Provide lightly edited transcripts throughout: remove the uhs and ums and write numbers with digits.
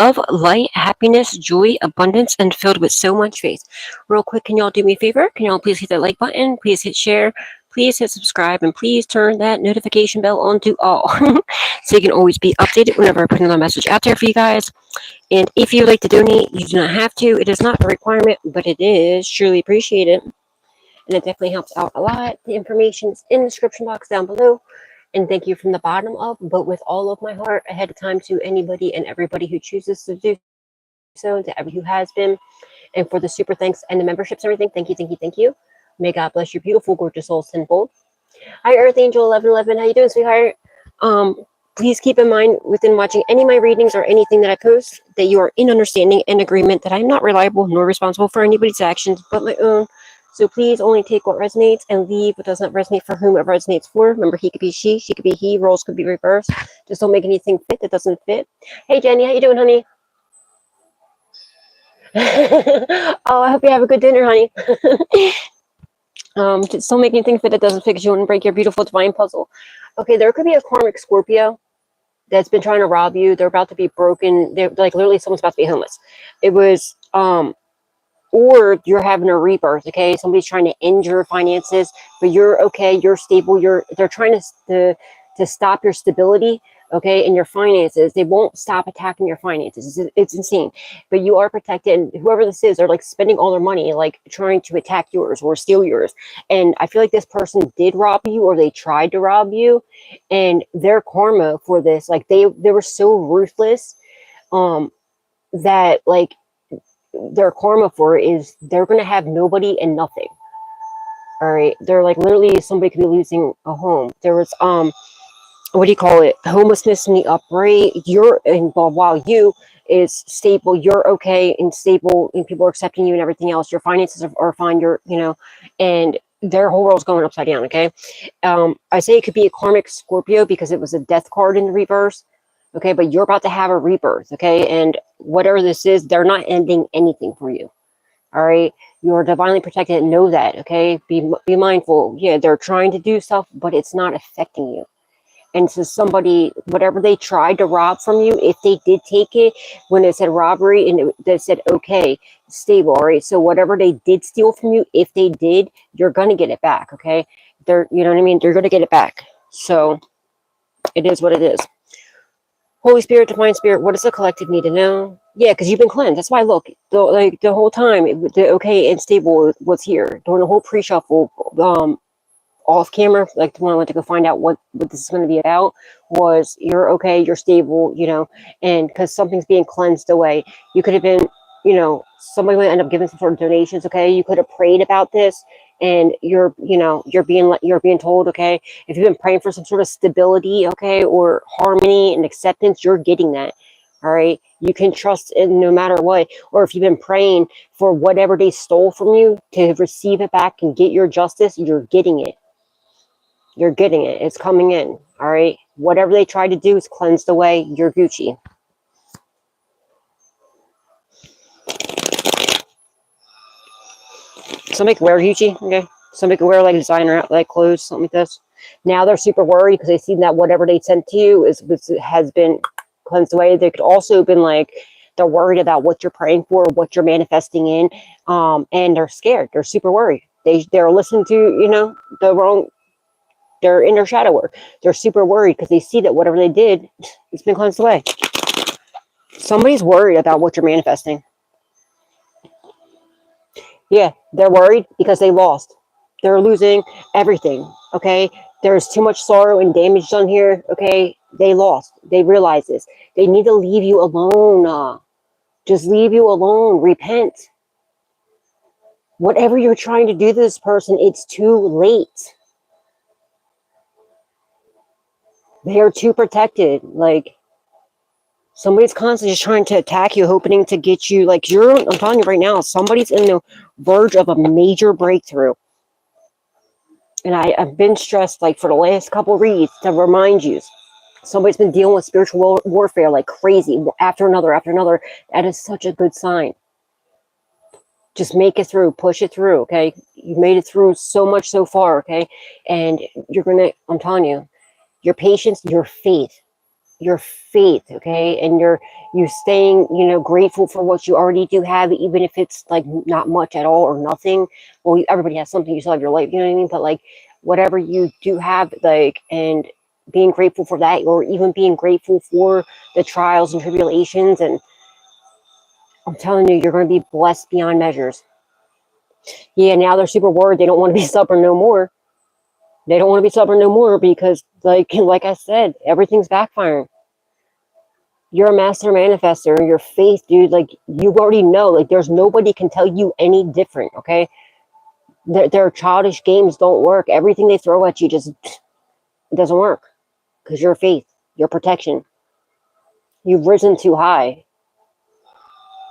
of light, happiness, joy, abundance, and filled with so much faith. Real quick, can y'all do me a favor? Can y'all please hit that like button? Please hit share. Please hit subscribe, and please turn that notification bell on to all so you can always be updated whenever I put another message out there for you guys. And if you would like to donate, you do not have to. It is not a requirement, but it is truly appreciated. And it definitely helps out a lot. The information is in the description box down below. And thank you from the bottom up, but with all of my heart ahead of time to anybody and everybody who chooses to do so, to everybody who has been, and for the super thanks and the memberships and everything. Thank you, thank you, thank you. May God bless your beautiful, gorgeous soul tenfold. Hi, Earth Angel 1111. How you doing, sweetheart? Please keep in mind within watching any of my readings or anything that I post that you are in understanding and agreement that I'm not reliable nor responsible for anybody's actions but my own. So please only take what resonates and leave what does not resonate for whom it resonates for. Remember, he could be she could be he, roles could be reversed. Just don't make anything fit that doesn't fit. Hey, Jenny, how you doing, honey? Oh, I hope you have a good dinner, honey. Just don't make anything fit that doesn't fit because you wouldn't break your beautiful divine puzzle. Okay, there could be a karmic Scorpio that's been trying to rob you. They're about to be broken. They're like literally someone's about to be homeless. It was or you're having a rebirth. Okay, somebody's trying to end your finances, but you're okay. You're stable. They're trying to stop your stability. Okay, and your finances. They won't stop attacking your finances. It's insane, but you are protected. And whoever this is, they're like spending all their money, like trying to attack yours or steal yours. And I feel like this person did rob you, or they tried to rob you, and their karma for this, like they were so ruthless, that like their karma for it is they're gonna have nobody and nothing. All right, they're like literally somebody could be losing a home. There was what do you call it, homelessness in the upright. You're involved while you is stable, you're okay and stable, and people are accepting you and everything else. Your finances are fine. You're and their whole world's going upside down. Okay, I say it could be a karmic Scorpio because it was a death card in the reverse. Okay, but you're about to have a rebirth. Okay, and whatever this is, they're not ending anything for you. All right, you're divinely protected. Know that. Okay, be mindful. Yeah, they're trying to do stuff, but it's not affecting you. And so somebody, whatever they tried to rob from you, if they did take it, when it said robbery and they said, okay, stable, all right? So whatever they did steal from you, if they did, you're going to get it back, okay? You know what I mean? They're going to get it back. So it is what it is. Holy Spirit, Divine Spirit, what does the collective need to know? Yeah, because you've been cleansed. That's why, look, the whole time, the okay and stable was here. During the whole pre-shuffle, off camera, like when I went to go find out what this is going to be about, was you're okay, you're stable, and because something's being cleansed away. You could have been, somebody would end up giving some sort of donations. Okay, you could have prayed about this, and you're being told, okay, if you've been praying for some sort of stability, okay, or harmony and acceptance, you're getting that. All right, you can trust in no matter what. Or if you've been praying for whatever they stole from you to receive it back and get your justice, you're getting it. You're getting it. It's coming in. All right. Whatever they try to do is cleansed away. You're Gucci. Somebody can wear Gucci. Okay. Somebody can wear like designer like clothes, something like this. Now they're super worried because they see that whatever they sent to you has been cleansed away. They could also have been like, they're worried about what you're praying for, what you're manifesting in, and they're scared. They're super worried. They're listening to the wrong. They're in their shadow work. They're super worried because they see that whatever they did, it's been cleansed away. Somebody's worried about what you're manifesting. Yeah, they're worried because they lost. They're losing everything, okay? There's too much sorrow and damage done here, okay? They lost. They realize this. They need to leave you alone. Just leave you alone. Repent. Whatever you're trying to do to this person, it's too late. They are too protected. Like, somebody's constantly just trying to attack you, hoping to get you. Like, I'm telling you right now, somebody's in the verge of a major breakthrough. And I've been stressed, like, for the last couple of reads to remind you. Somebody's been dealing with spiritual warfare like crazy, after another, after another. That is such a good sign. Just make it through, push it through, okay? You've made it through so much so far, okay? And you're going to, I'm telling you, your patience, your faith. your faith, okay, and you staying, you know, grateful for what you already do have, even if it's like not much at all or nothing. Well, everybody has something, you still have your life, you know what I mean? But like whatever you do have, like, and being grateful for that, or even being grateful for the trials and tribulations. And I'm telling you, you're going to be blessed beyond measures. Yeah, now they're super worried. They don't want to be stubborn no more. They don't want to be stubborn no more because, like I said, everything's backfiring. You're a master manifester. Your faith, dude, like, you already know. Like, there's nobody can tell you any different, okay? Their childish games don't work. Everything they throw at you just, it doesn't work. Because your faith, your protection. You've risen too high.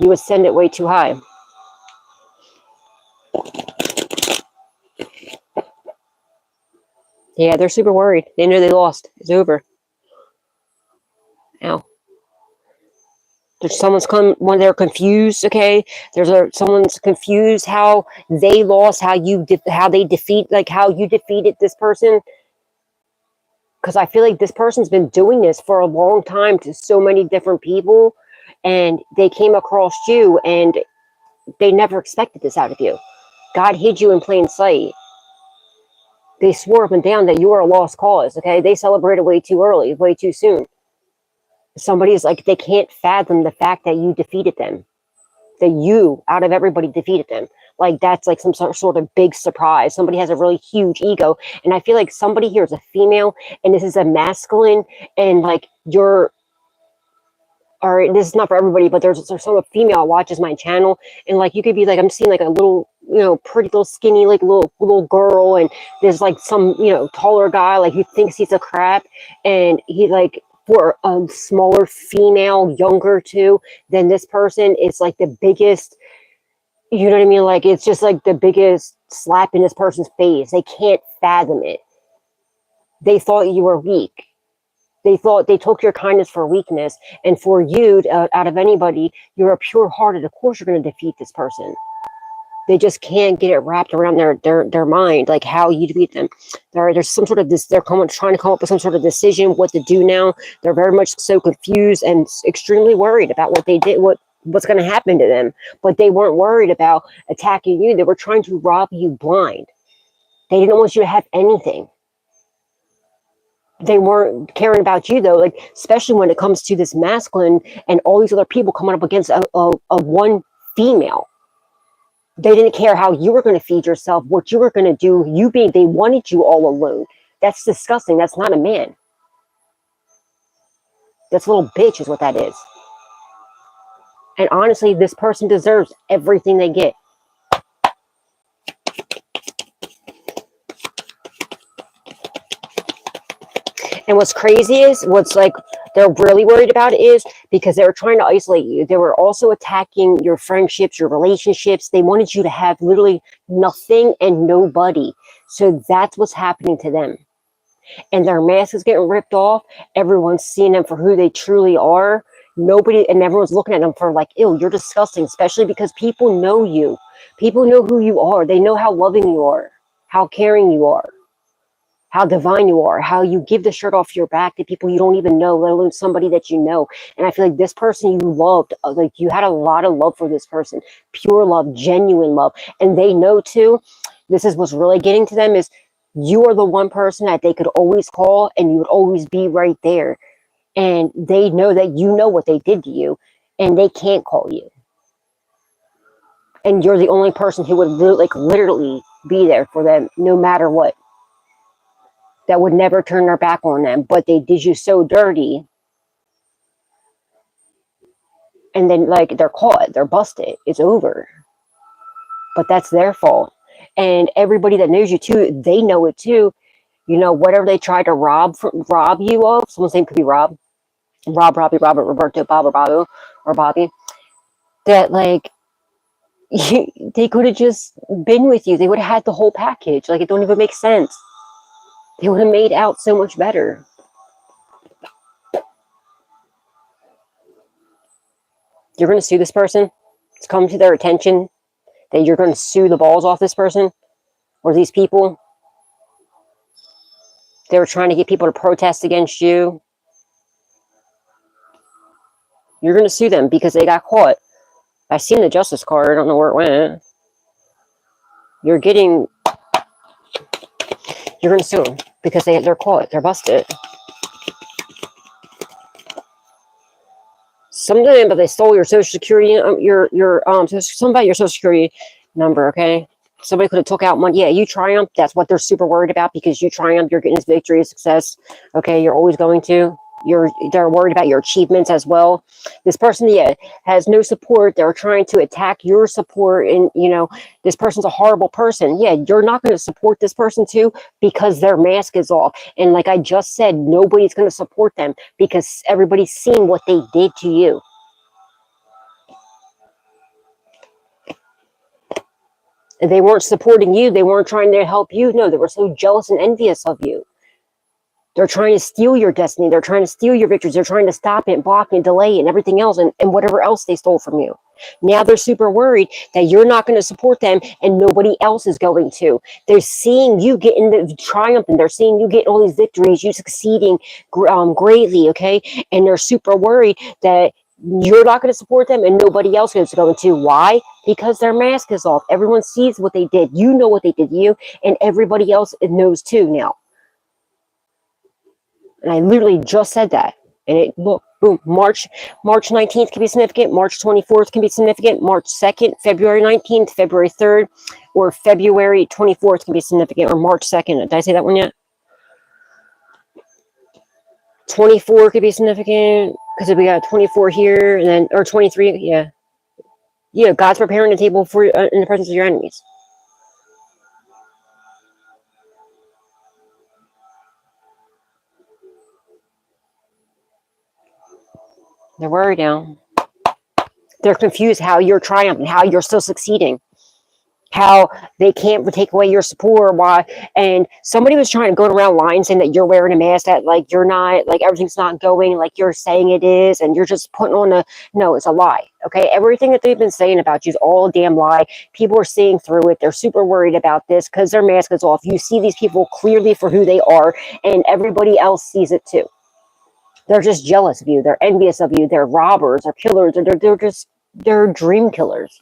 You ascended way too high. Yeah, they're super worried. They know they lost. It's over. Ow. There's someone's come when they're confused. Okay, someone's confused how they lost, how they defeat, like how you defeated this person. Because I feel like this person's been doing this for a long time to so many different people, and they came across you, and they never expected this out of you. God hid you in plain sight. They swore up and down that you were a lost cause. Okay, they celebrated way too early, way too soon. Somebody's like, they can't fathom the fact that you defeated them. That you, out of everybody, defeated them. Like, that's like some sort of big surprise. Somebody has a really huge ego. And I feel like somebody here is a female, and this is a masculine, and like, or this is not for everybody, but there's some female watches my channel, and like, you could be like, I'm seeing like a little, you know, pretty little skinny, like little girl, and there's like some, you know, taller guy, like, he thinks he's a crap, and he like, for a smaller female, younger too, than this person, it's like the biggest, you know what I mean? Like, it's just like the biggest slap in this person's face. They can't fathom it. They thought you were weak. They thought they took your kindness for weakness. And for you, out of anybody, you're a pure-hearted. Of course, you're going to defeat this person. They just can't get it wrapped around their mind, like how you defeat them. There's some sort of this. They're trying to come up with some sort of decision what to do now. They're very much so confused and extremely worried about what they did, what's going to happen to them. But they weren't worried about attacking you. They were trying to rob you blind. They didn't want you to have anything. They weren't caring about you, though, like, especially when it comes to this masculine and all these other people coming up against a one female. They didn't care how you were going to feed yourself, what you were going to do. They wanted you all alone. That's disgusting. That's not a man. That's a little bitch is what that is. And honestly, this person deserves everything they get. And what's crazy is, what's like they're really worried about is because they were trying to isolate you. They were also attacking your friendships, your relationships. They wanted you to have literally nothing and nobody. So that's what's happening to them. And their mask is getting ripped off. Everyone's seeing them for who they truly are. And everyone's looking at them for like, ew, you're disgusting, especially because people know you. People know who you are. They know how loving you are, how caring you are, how divine you are, how you give the shirt off your back to people you don't even know, let alone somebody that you know. And I feel like this person you loved, like, you had a lot of love for this person, pure love, genuine love. And they know too, this is what's really getting to them, is you are the one person that they could always call and you would always be right there. And they know that you know what they did to you and they can't call you. And you're the only person who would literally be there for them no matter what. That would never turn their back on them, but they did you so dirty. And then, like, they're caught, they're busted, it's over. But that's their fault. And everybody that knows you too, they know it too. You know, whatever they tried to rob you of, someone's name could be Rob, Robbie, Robert, Roberto, Bob, or Babu, or Bobby, that, like, they could have just been with you. They would have had the whole package. Like, it don't even make sense. They would have made out so much better. You're going to sue this person. It's come to their attention that you're going to sue the balls off this person or these people. They were trying to get people to protest against you. You're going to sue them because they got caught. I seen the justice card. I don't know where it went. You're going to sue them because they're caught. They're busted. Something about they stole your social security, something about your social security number, okay? Somebody could have took out money. Yeah, you triumphed. That's what they're super worried about because you triumphed. You're getting this victory, success. Okay, you're always going to. They're worried about your achievements as well. This person, yeah, has no support. They're trying to attack your support, and this person's a horrible person. Yeah, you're not going to support this person too because their mask is off. And like I just said, nobody's going to support them because everybody's seeing what they did to you. They weren't supporting you. They weren't trying to help you. No, they were so jealous and envious of you. They're trying to steal your destiny. They're trying to steal your victories. They're trying to stop it, block it, delay it, and everything else, and whatever else they stole from you. Now they're super worried that you're not going to support them and nobody else is going to. They're seeing you getting the triumph, and they're seeing you getting all these victories, you succeeding greatly, okay? And they're super worried that you're not going to support them and nobody else is going to. Why? Because their mask is off. Everyone sees what they did. You know what they did to you, and everybody else knows too now. And I literally just said that. And it, look, boom, March 19th can be significant. March 24th can be significant. March 2nd, February 19th, February 3rd, or February 24th can be significant, or March 2nd. Did I say that one yet? 24 could be significant because we got 24 here, and then, or 23, yeah. Yeah, God's preparing the table for in the presence of your enemies. They're worried now. They're confused how you're triumphing, how you're still succeeding, how they can't take away your support. Why? And somebody was trying to go around lying, saying that you're wearing a mask, that like you're not, like everything's not going like you're saying it is, and you're just putting on a, no, it's a lie. Okay, everything that they've been saying about you is all a damn lie. People are seeing through it. They're super worried about this because their mask is off. You see these people clearly for who they are, and everybody else sees it too. They're just jealous of you. They're envious of you. They're robbers or killers, or they're dream killers.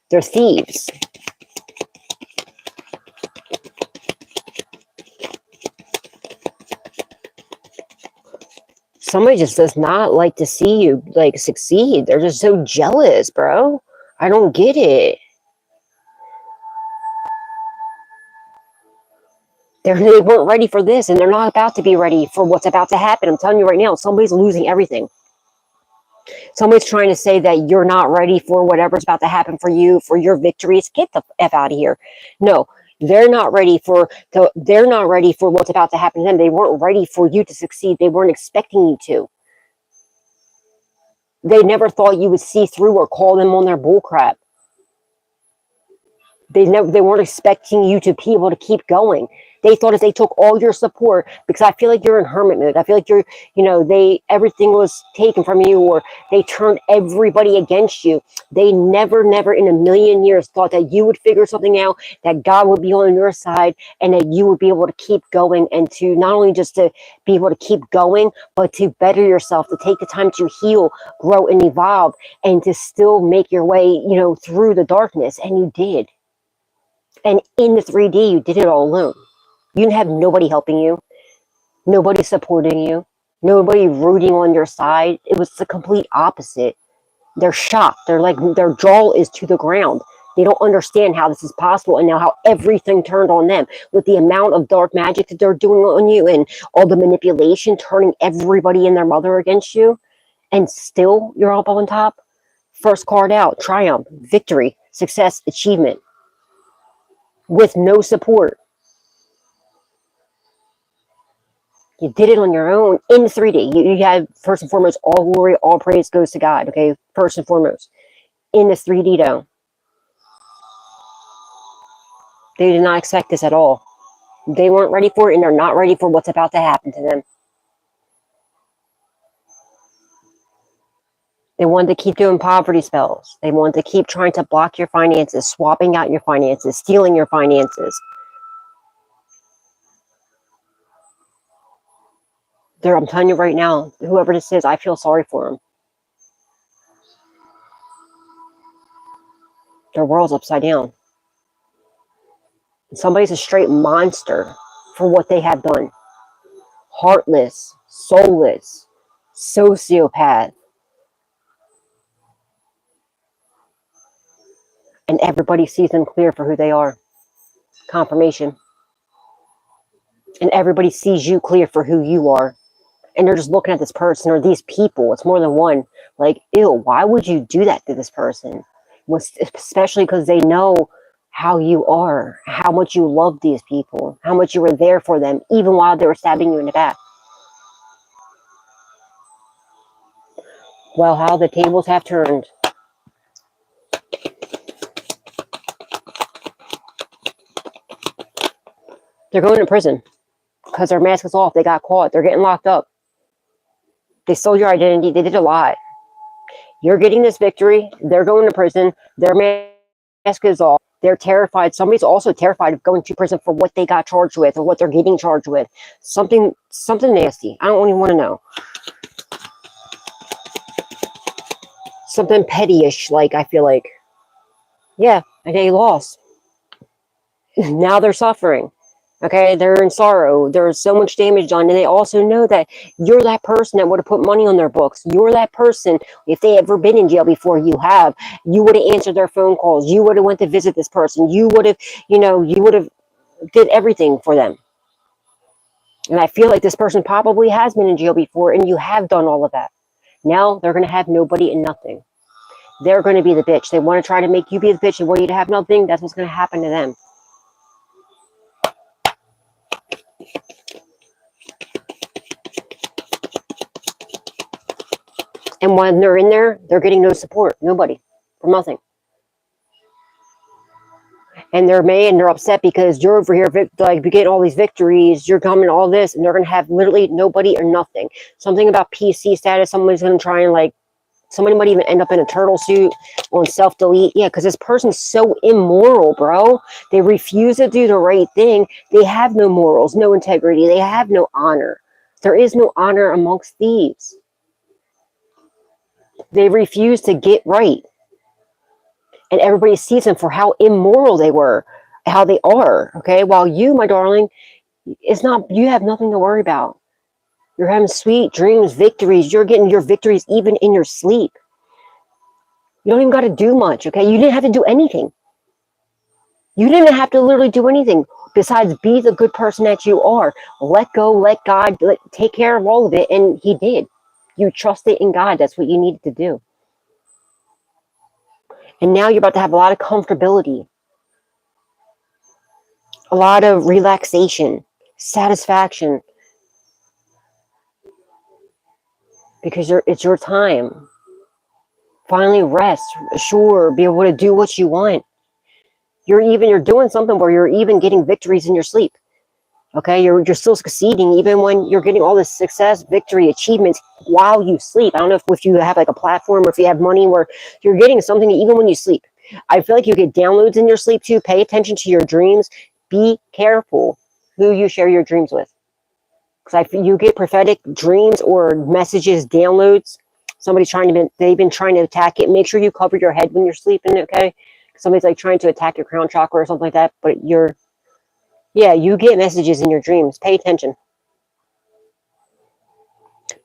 They're thieves. Somebody just does not like to see you like succeed. They're just so jealous, bro. I don't get it. They weren't ready for this, and they're not about to be ready for what's about to happen. I'm telling you right now, somebody's losing everything. Somebody's trying to say that you're not ready for whatever's about to happen for you, for your victories. Get the F out of here. No, they're not ready for what's about to happen to them. They weren't ready for you to succeed. They weren't expecting you to. They never thought you would see through or call them on their bullcrap. They weren't expecting you to be able to keep going. They thought if they took all your support, because I feel like you're in hermit mode. I feel like everything was taken from you, or they turned everybody against you. They never in a million years thought that you would figure something out, that God would be on your side, and that you would be able to keep going, and to not only just to be able to keep going, but to better yourself, to take the time to heal, grow, and evolve, and to still make your way, through the darkness. And you did. And in the 3D, you did it all alone. You didn't have nobody helping you, nobody supporting you, nobody rooting on your side. It was the complete opposite. They're shocked. They're like, their jaw is to the ground. They don't understand how this is possible, and now how everything turned on them with the amount of dark magic that they're doing on you, and all the manipulation, turning everybody and their mother against you, and still you're up on top. First card out, triumph, victory, success, achievement, with no support. You did it on your own in 3D. You had, first and foremost, all glory, all praise goes to God, okay? First and foremost. In the 3D, though. They did not expect this at all. They weren't ready for it, and they're not ready for what's about to happen to them. They wanted to keep doing poverty spells. They wanted to keep trying to block your finances, swapping out your finances, stealing your finances. I'm telling you right now, whoever this is, I feel sorry for them. Their world's upside down. Somebody's a straight monster for what they have done. Heartless, soulless, sociopath. And everybody sees them clear for who they are. Confirmation. And everybody sees you clear for who you are. And they're just looking at this person or these people. It's more than one. Like, ew, why would you do that to this person? Especially because they know how you are, how much you love these people, how much you were there for them, even while they were stabbing you in the back. Well, how the tables have turned. They're going to prison because their mask is off. They got caught. They're getting locked up. They stole your identity. They did a lot. You're getting this victory. They're going to prison. Their mask is off. They're terrified. Somebody's also terrified of going to prison for what they got charged with or what they're getting charged with. Something nasty. I don't even want to know. Something pettyish, like, I feel like. Yeah, and they lost. Now they're suffering. Okay, they're in sorrow. There's so much damage done. And they also know that you're that person that would have put money on their books. You're that person, if they ever been in jail before you have, you would have answered their phone calls. You would have went to visit this person. You would have, you would have did everything for them. And I feel like this person probably has been in jail before and you have done all of that. Now they're going to have nobody and nothing. They're going to be the bitch. They want to try to make you be the bitch and want you to have nothing. That's what's going to happen to them. And when they're in there, they're getting no support. Nobody. From nothing. And they're mad and they're upset because you're over here, like, getting all these victories. You're coming all this. And they're going to have literally nobody or nothing. Something about PC status. Somebody's going to try and, like, somebody might even end up in a turtle suit on self-delete. Yeah, because this person's so immoral, bro. They refuse to do the right thing. They have no morals, no integrity. They have no honor. There is no honor amongst thieves. They refuse to get right. And everybody sees them for how immoral they were, how they are, okay? While you, my darling, you have nothing to worry about. You're having sweet dreams, victories. You're getting your victories even in your sleep. You don't even got to do much, okay? You didn't have to do anything. You didn't have to literally do anything besides be the good person that you are. Let go, let God take care of all of it, and he did. You trusted in God. That's what you needed to do. And now you're about to have a lot of comfortability, a lot of relaxation, satisfaction, because it's your time. Finally rest, sure, be able to do what you want. You're doing something where you're even getting victories in your sleep. Okay, you're still succeeding even when you're getting all this success, victory, achievements while you sleep. I don't know if you have like a platform or if you have money where you're getting something even when you sleep. I feel like you get downloads in your sleep too. Pay attention to your dreams. Be careful who you share your dreams with. Because you get prophetic dreams or messages, downloads. They've been trying to attack it. Make sure you cover your head when you're sleeping, okay? Somebody's like trying to attack your crown chakra or something like that, but you get messages in your dreams. Pay attention.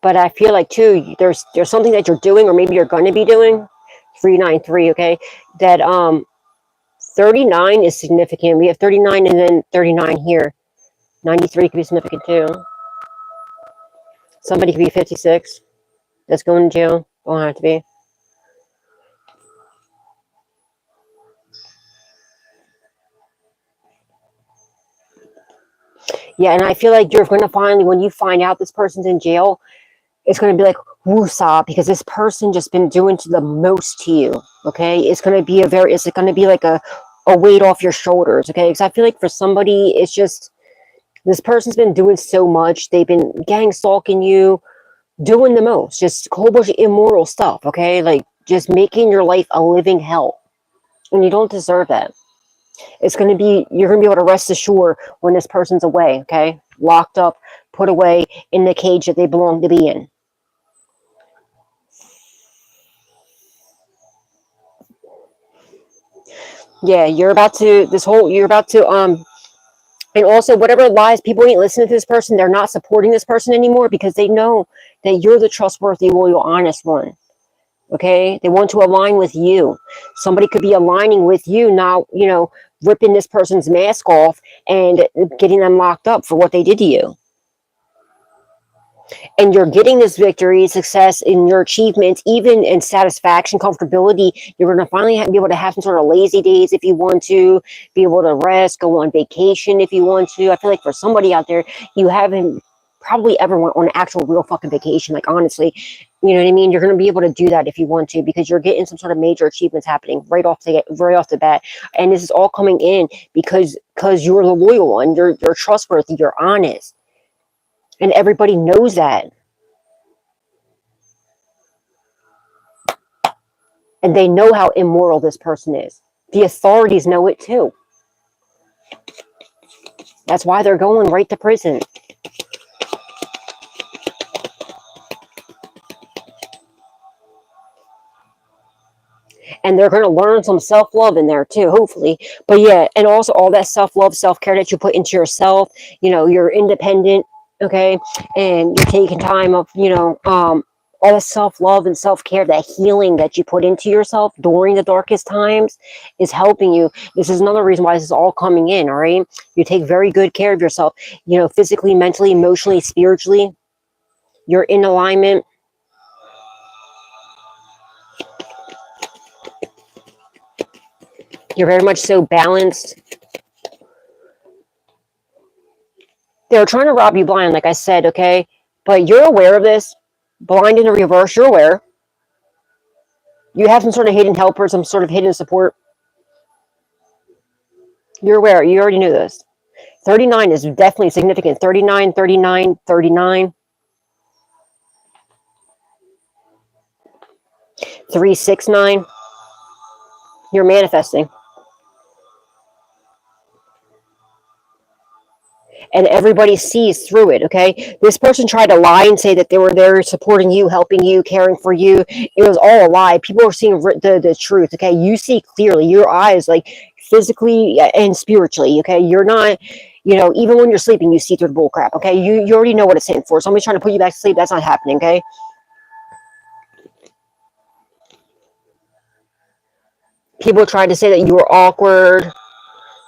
But I feel like too, there's something that you're doing, or maybe you're going to be doing. 393, okay? That 39 is significant. We have 39 and then 39 here. 93 could be significant too. Somebody could be 56. That's going to jail. Don't have to be. Yeah, and I feel like you're going to finally, when you find out this person's in jail, it's going to be like, woosah, because this person just been doing the most to you, okay? It's going to be like a weight off your shoulders, okay? Because I feel like for somebody, it's just, this person's been doing so much. They've been gang stalking you, doing the most, just a whole bunch of immoral stuff, okay? Like, just making your life a living hell. And you don't deserve that. You're going to be able to rest assured when this person's away, okay? locked up, put away in the cage that they belong to be in. Yeah, you're about to, and also whatever lies, people ain't listening to this person, they're not supporting this person anymore because they know that you're the trustworthy, loyal, honest one. Okay, they want to align with you. Somebody could be aligning with you now, ripping this person's mask off and getting them locked up for what they did to you. And you're getting this victory, success in your achievements, even in satisfaction, comfortability. You're going to finally be able to have some sort of lazy days if you want to, be able to rest, go on vacation if you want to. I feel like for somebody out there, you haven't probably ever went on an actual real fucking vacation. Like, honestly, you know what I mean? You're going to be able to do that if you want to, because you're getting some sort of major achievements happening right off the bat. And this is all coming in because you're the loyal one. You're trustworthy. You're honest. And everybody knows that. And they know how immoral this person is. The authorities know it too. That's why they're going right to prison. And they're going to learn some self-love in there too, hopefully. But yeah, and also all that self-love, self-care that you put into yourself, you're independent, okay? And you're taking time of, all the self-love and self-care, that healing that you put into yourself during the darkest times is helping you. This is another reason why this is all coming in, all right? You take very good care of yourself, physically, mentally, emotionally, spiritually. You're in alignment. You're very much so balanced. They're trying to rob you blind, like I said, okay? But you're aware of this. Blind in the reverse, you're aware. You have some sort of hidden helper, some sort of hidden support. You're aware. You already knew this. 39 is definitely significant. 39, 39, 39. 369. You're manifesting. And everybody sees through it, okay? This person tried to lie and say that they were there supporting you, helping you, caring for you. It was all a lie. People are seeing the truth, okay? You see clearly. Your eyes, like, physically and spiritually, okay? You're not, even when you're sleeping, you see through the bull crap, okay? You already know what it's in for. Somebody's trying to put you back to sleep. That's not happening, okay? People tried to say that you were awkward.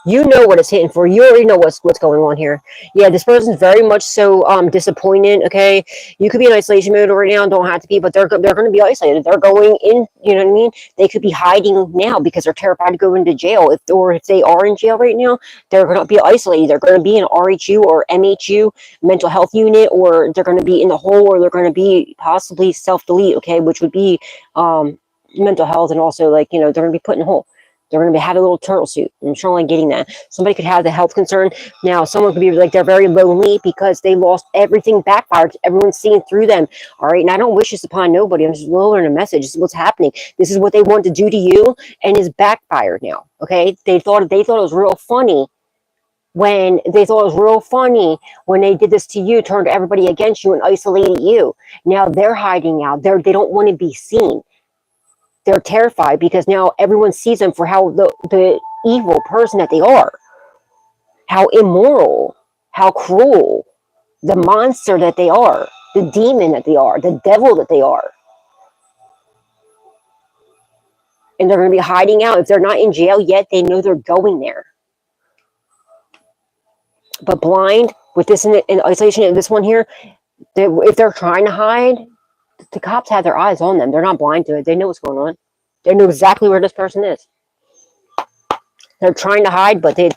You know what it's hitting for. You already know what's going on here. Yeah, this person's very much so disappointed. Okay, you could be in isolation mode right now. Don't have to be, but they're going to be isolated. They're going in. You know what I mean? They could be hiding now because they're terrified to go into jail. If they are in jail right now, they're going to be isolated. They're going to be in RHU or MHU, mental health unit, or they're going to be in the hole, or they're going to be possibly self-delete. Okay, which would be mental health, and also, like, they're going to be put in a hole. They're going to have a little turtle suit. I'm sure I'm getting that. Somebody could have the health concern. Now, someone could be like, they're very lonely because they lost everything, backfired. Everyone's seeing through them. All right. And I don't wish this upon nobody. I'm just delivering a message. This is what's happening. This is what they want to do to you, and is backfired now. Okay. They thought it was real funny when they did this to you, turned everybody against you and isolated you. Now they're hiding out. They don't want to be seen. They're terrified because now everyone sees them for how the evil person that they are, how immoral, how cruel, the monster that they are, the demon that they are, the devil that they are. And they're going to be hiding out. If they're not in jail yet, they know they're going there. But blind, with this in isolation, and this one here, if they're trying to hide, the cops have their eyes on them. They're not blind to it. They know what's going on. They know exactly where this person is. They're trying to hide, but they're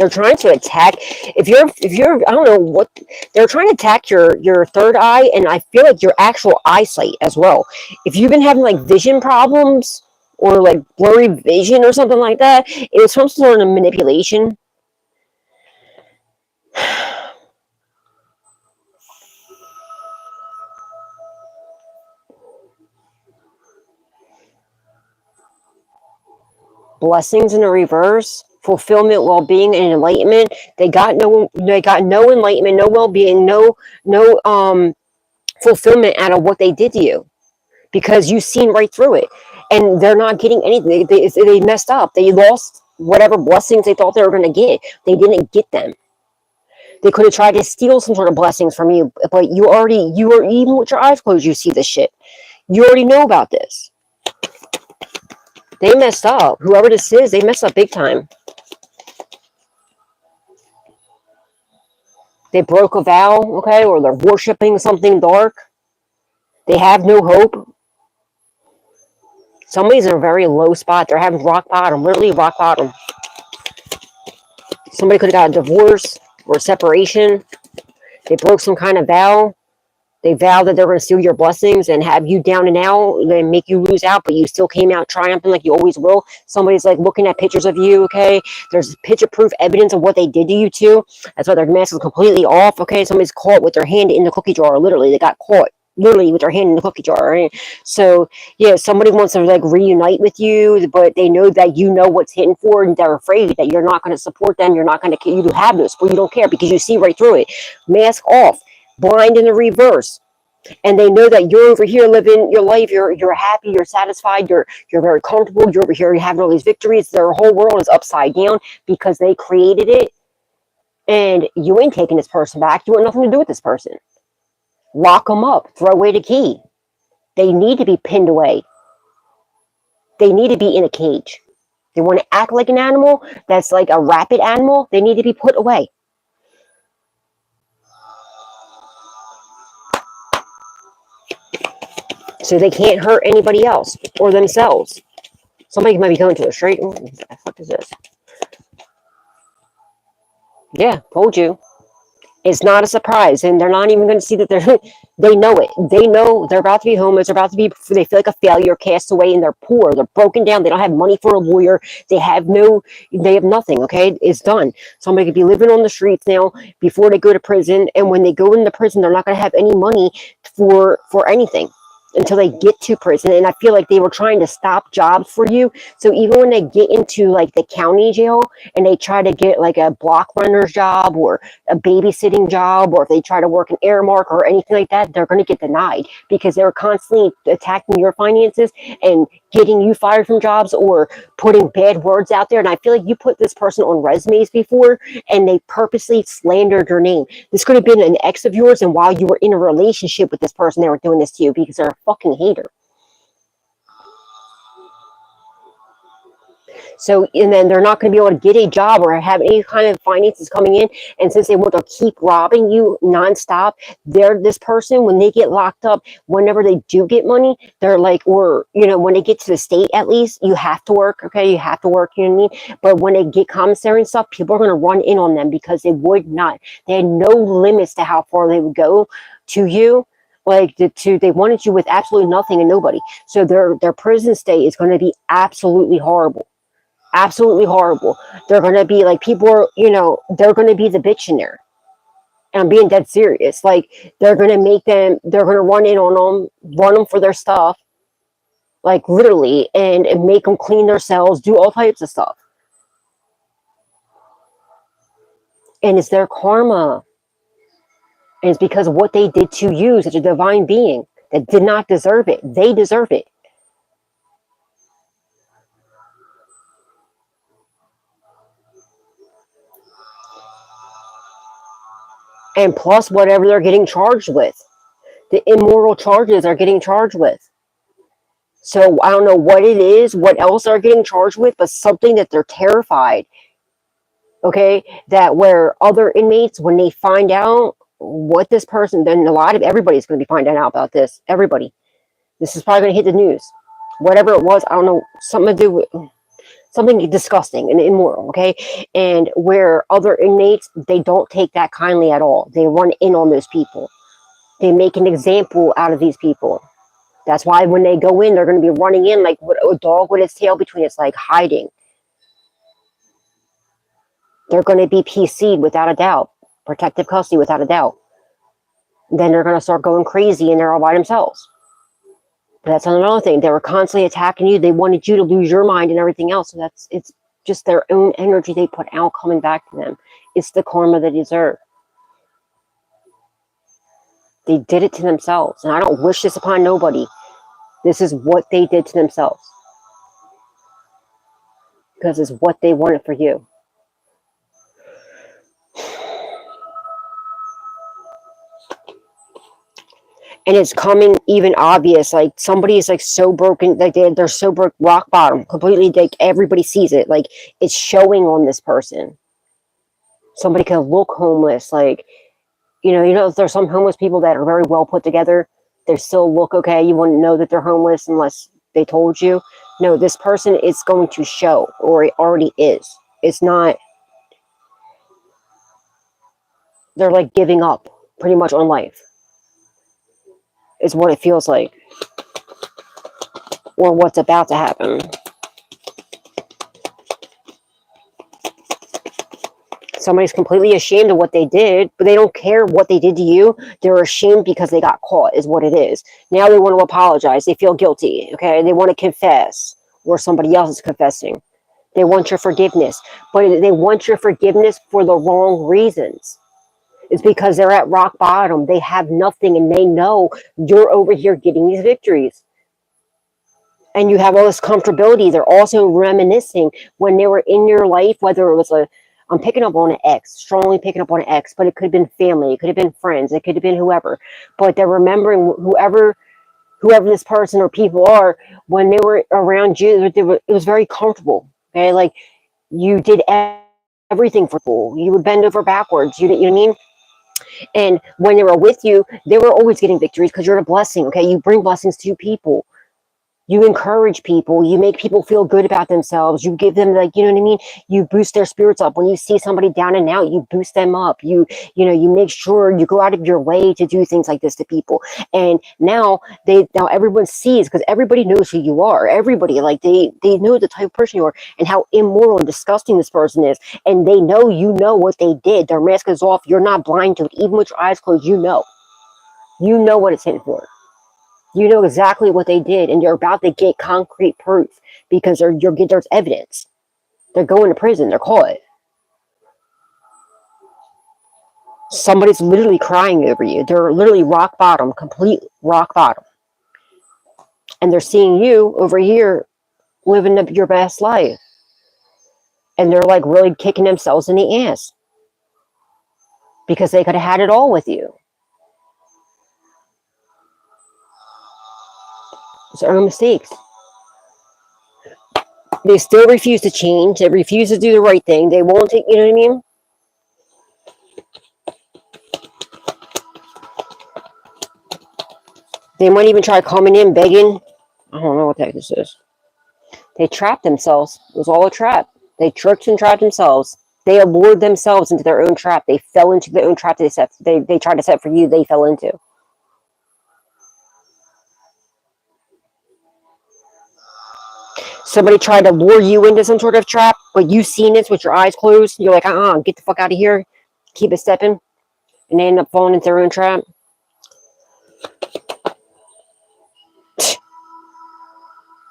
trying to attack. If you're I don't know what they're trying to attack, your third eye, and I feel like your actual eyesight as well. If you've been having like vision problems or like blurry vision or something like that, it was some sort of manipulation. Blessings in the reverse. fulfillment, well-being, and enlightenment. They got no enlightenment, no well-being, no fulfillment out of what they did to you, because you've seen right through it, and they're not getting anything. They messed up. They lost whatever blessings they thought they were going to get. They didn't get them. They could have tried to steal some sort of blessings from you, but you were, even with your eyes closed, you see this shit. You already know about this. They messed up. Whoever this is, they messed up big time. They broke a vow, okay, or they're worshiping something dark. They have no hope. Somebody's in a very low spot. They're having rock bottom, literally rock bottom. Somebody could have got a divorce or a separation. They broke some kind of vow. They vowed that they're going to steal your blessings and have you down and out and make you lose out, but you still came out triumphant like you always will. Somebody's like looking at pictures of you, okay? There's picture-proof evidence of what they did to you too. That's why their mask is completely off, okay? Somebody's caught with their hand in the cookie jar, literally. They got caught literally with their hand in the cookie jar, right? So, yeah, somebody wants to like reunite with you, but they know that you know what's hidden for, and they're afraid that you're not going to support them. You're not going to, you have this, but you don't care because you see right through it. Mask off. Blind in the reverse, and they know that you're over here living your life. You're happy, you're satisfied, you're very comfortable. You're over here, you're having all these victories. Their whole world is upside down because they created it, and you ain't taking this person back. You want nothing to do with this person. Lock them up. Throw away the key. They need to be pinned away. They need to be in a cage. They want to act like an animal that's like a rabid animal. They need to be put away. So they can't hurt anybody else or themselves. Somebody might be going to a straight. What the fuck is this? Yeah, told you. It's not a surprise, and they're not even going to see that they know it. They know they're about to be homeless. They're about to be. They feel like a failure, cast away, and they're poor. They're broken down. They don't have money for a lawyer. They have nothing. Okay, it's done. Somebody could be living on the streets now before they go to prison, and when they go into prison, they're not going to have any money for anything until they get to prison. And I feel like they were trying to stop jobs for you. So even when they get into like the county jail and they try to get like a block runner's job or a babysitting job, or if they try to work an Airmark or anything like that, they're going to get denied because they're constantly attacking your finances and getting you fired from jobs or putting bad words out there. And I feel like you put this person on resumes before and they purposely slandered your name. This could have been an ex of yours, and while you were in a relationship with this person, they were doing this to you because they're a fucking hater. So, and then they're not going to be able to get a job or have any kind of finances coming in. And since they want to keep robbing you nonstop, this person, when they get locked up, whenever they do get money, they're like, or, when they get to the state, at least, you have to work, okay? You have to work, you know what I mean? But when they get commissary and stuff, people are going to run in on them because they had no limits to how far they would go to you. Like they wanted you with absolutely nothing and nobody. So their prison stay is going to be absolutely horrible. Absolutely horrible. They're going to be like, people are, they're going to be the bitch in there. And I'm being dead serious. Like, they're going to run in on them, run them for their stuff, like literally, and make them clean their cells, do all types of stuff. And it's their karma. And it's because of what they did to you, such a divine being that did not deserve it. They deserve it. And plus whatever they're getting charged with. The immoral charges are getting charged with. So I don't know what it is, what else they're getting charged with, but something that they're terrified. Okay? That where other inmates, when they find out what this person, then everybody's going to be finding out about this. Everybody. This is probably going to hit the news. Whatever it was, I don't know, something to do with something disgusting and immoral, okay? And where other inmates, they don't take that kindly at all. They run in on those people. They make an example out of these people. That's why when they go in, they're going to be running in like a dog with its tail between its like hiding. They're going to be PC'd without a doubt. Protective custody without a doubt. Then they're going to start going crazy and they're all by themselves. But that's another thing. They were constantly attacking you. They wanted you to lose your mind and everything else. So it's just their own energy they put out coming back to them. It's the karma they deserve. They did it to themselves. And I don't wish this upon nobody. This is what they did to themselves. Because it's what they wanted for you. And it's coming even obvious. Like somebody is like so broken, like they're so broke, rock bottom, completely. Like everybody sees it. Like it's showing on this person. Somebody can look homeless. Like, you know, there's some homeless people that are very well put together. They still look okay. You wouldn't know that they're homeless unless they told you. No, this person is going to show, or it already is. It's not. They're like giving up pretty much on life. Is what it feels like. Or what's about to happen. Somebody's completely ashamed of what they did, but they don't care what they did to you. They're ashamed because they got caught, is what it is. Now they want to apologize. They feel guilty, okay? They want to confess, or somebody else is confessing. They want your forgiveness, but they want your forgiveness for the wrong reasons. It's because they're at rock bottom. They have nothing, and they know you're over here getting these victories. And you have all this comfortability. They're also reminiscing when they were in your life, whether it was I'm picking up on an ex, strongly picking up on an ex, but it could have been family, it could have been friends, it could have been whoever. But they're remembering whoever this person or people are, when they were around you, it was very comfortable. Okay, like you did everything for people. You would bend over backwards. You know what I mean? And when they were with you, they were always getting victories because you're a blessing. Okay, you bring blessings to people. You encourage people. You make people feel good about themselves. You give them, like, you know what I mean? You boost their spirits up. When you see somebody down and out, you boost them up. You make sure you go out of your way to do things like this to people. And now everyone sees, because everybody knows who you are. Everybody, like they know the type of person you are and how immoral and disgusting this person is. And they know you know what they did. Their mask is off. You're not blind to it. Even with your eyes closed, you know. You know what it's in for. You know exactly what they did, and you're about to get concrete proof because there's evidence. They're going to prison. They're caught. Somebody's literally crying over you. They're literally rock bottom, complete rock bottom. And they're seeing you over here living your best life. And they're like really kicking themselves in the ass because they could have had it all with you. It's their own mistakes. They still refuse to change. They refuse to do the right thing. They won't take, you know what I mean? They might even try coming in begging. I don't know what the heck this is. They trapped themselves. It was all a trap. They tricked and trapped themselves. They lured themselves into their own trap. They fell into their own trap they tried to set for you, they fell into. Somebody tried to lure you into some sort of trap, but you've seen this with your eyes closed. You're like, get the fuck out of here. Keep it stepping. And they end up falling into their own trap.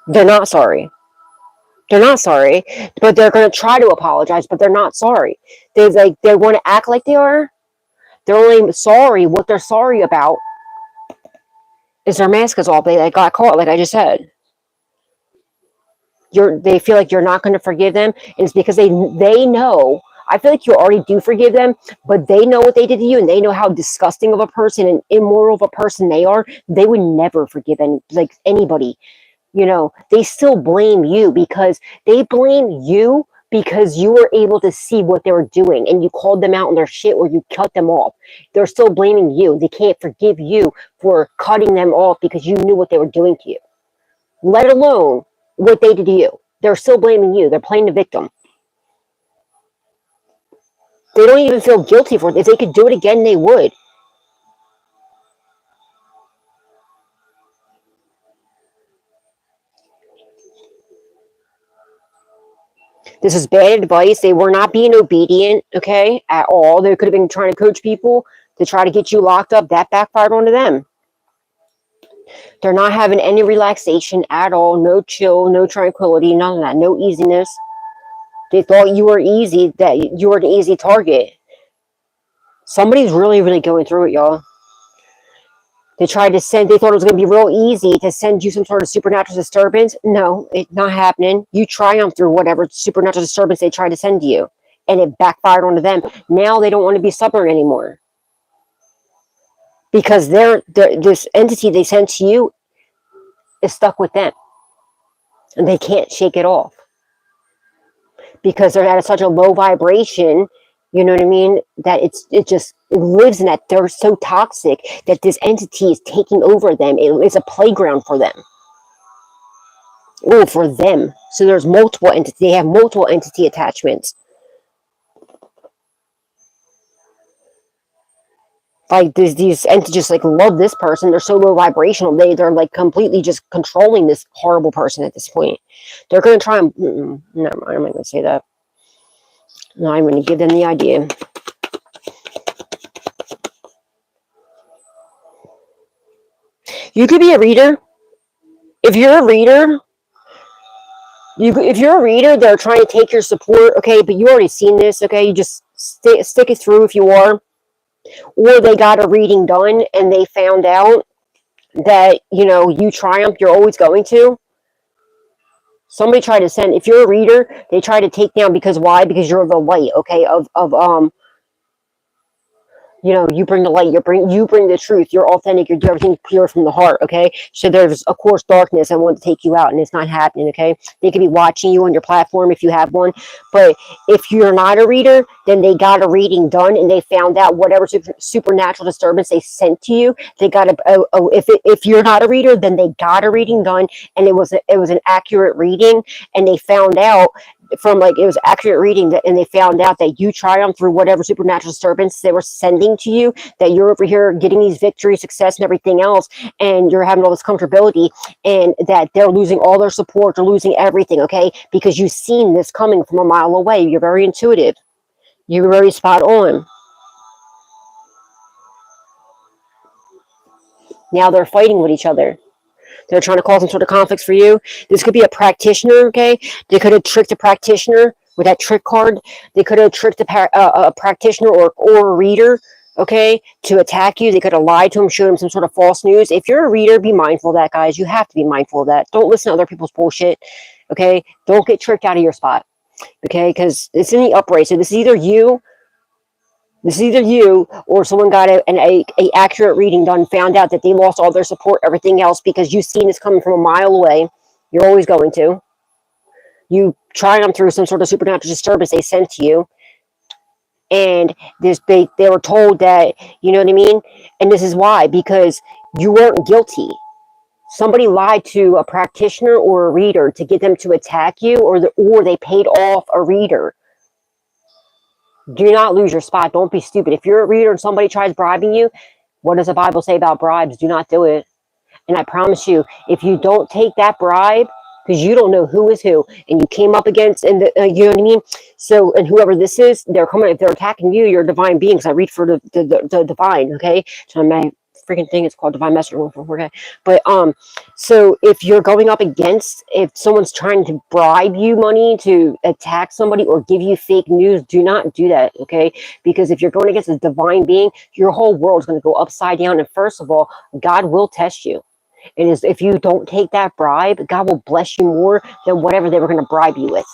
They're not sorry. They're not sorry, but they're going to try to apologize, but they're not sorry. They want to act like they are. They're only sorry. What they're sorry about is their mask is off. They got caught, like I just said. They feel like you're not going to forgive them, and it's because they know. I feel like you already do forgive them, but they know what they did to you, and they know how disgusting of a person and immoral of a person they are. They would never forgive anybody. You know, they still blame you because you were able to see what they were doing and you called them out on their shit or you cut them off. They're still blaming you. They can't forgive you for cutting them off because you knew what they were doing to you, let alone what they did to you. They're still blaming you. They're playing the victim. They don't even feel guilty for it. If they could do it again, they would. This is bad advice. They were not being obedient, okay, at all. They could have been trying to coach people to try to get you locked up. That backfired onto them. They're not having any relaxation at all. No chill, no tranquility, none of that. No easiness. They thought you were easy, that you were an easy target. Somebody's really, really going through it, y'all. They thought it was going to be real easy to send you some sort of supernatural disturbance. No, it's not happening. You triumph through whatever supernatural disturbance they tried to send you, and it backfired onto them. Now they don't want to be stubborn anymore. Because this entity they sent to you is stuck with them. And they can't shake it off. Because they're at such a low vibration, you know what I mean, that it lives in that. They're so toxic that this entity is taking over them. It's a playground for them. Oh, for them. So there's multiple entities. They have multiple entity attachments. Like these entities just like love this person. They're so low vibrational. They're like completely just controlling this horrible person at this point. They're going to try and... never mind, I'm not going to say that. No, I'm going to give them the idea. You could be a reader. If you're a reader, they're trying to take your support, okay, but you already seen this, okay? You just stick it through if you are. Or they got a reading done and they found out that, you triumph, you're always going to. Somebody tried to send, if you're a reader, they try to take down, because why? Because you're the light, okay, you bring the light, you bring the truth, you're authentic, you do everything pure from the heart, okay? So there's, of course, darkness that wants to take you out, and it's not happening, okay? They could be watching you on your platform if you have one, but if you're not a reader, then they got a reading done, and they found out whatever supernatural disturbance they sent to you, they got if you're not a reader, then they got a reading done, and it was an accurate reading, and they found out from it was accurate reading and they found out that you triumphed through whatever supernatural disturbance they were sending to you, that you're over here getting these victories, success, and everything else, and you're having all this comfortability, and that they're losing all their support, they're losing everything, okay? Because you've seen this coming from a mile away. You're very intuitive. You're very spot on. Now they're fighting with each other. They're trying to cause some sort of conflicts for you. This could be a practitioner, okay? They could have tricked a practitioner with that trick card. They could have tricked a practitioner or a reader, okay, to attack you. They could have lied to him, showed him some sort of false news. If you're a reader, be mindful of that, guys. You have to be mindful of that. Don't listen to other people's bullshit, okay? Don't get tricked out of your spot, okay? Because it's in the upright. So this is either you or someone got an accurate reading done, found out that they lost all their support, everything else, because you've seen this coming from a mile away. You're always going to. You triumph through some sort of supernatural disturbance they sent to you. And they were told that, you know what I mean? And this is why, because you weren't guilty. Somebody lied to a practitioner or a reader to get them to attack you, or they paid off a reader. Do not lose your spot. Don't be stupid. If you're a reader and somebody tries bribing you, what does the Bible say about bribes? Do not do it. And I promise you, if you don't take that bribe, because you don't know who is who, and you came up against, and you know what I mean? So, and whoever this is, if they're attacking you, you're a divine being, because I read for the divine, okay? So my freaking thing, it's called Divine Messenger, okay? But, so if you're going up against, if someone's trying to bribe you money to attack somebody or give you fake news, do not do that, okay? Because if you're going against a divine being, your whole world is going to go upside down. And first of all, God will test you. And if you don't take that bribe, God will bless you more than whatever they were going to bribe you with.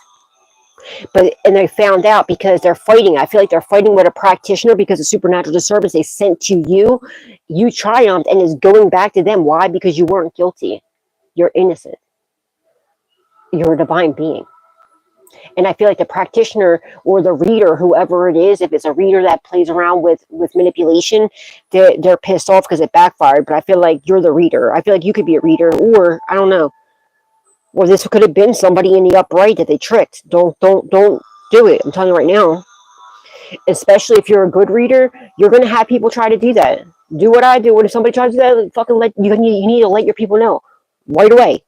And they found out because they're fighting. I feel like they're fighting with a practitioner because the supernatural disturbance they sent to you, you triumphed, and it's going back to them. Why? Because you weren't guilty. You're innocent. You're a divine being. And I feel like the practitioner or the reader, whoever it is, if it's a reader that plays around with manipulation, they're pissed off because it backfired. But I feel like you're the reader. I feel like you could be a reader, or I don't know. Or this could have been somebody in the upright that they tricked. Don't do it. I'm telling you right now. Especially if you're a good reader, you're going to have people try to do that. Do what I do. When somebody tries to do that, fucking you need to let your people know right away.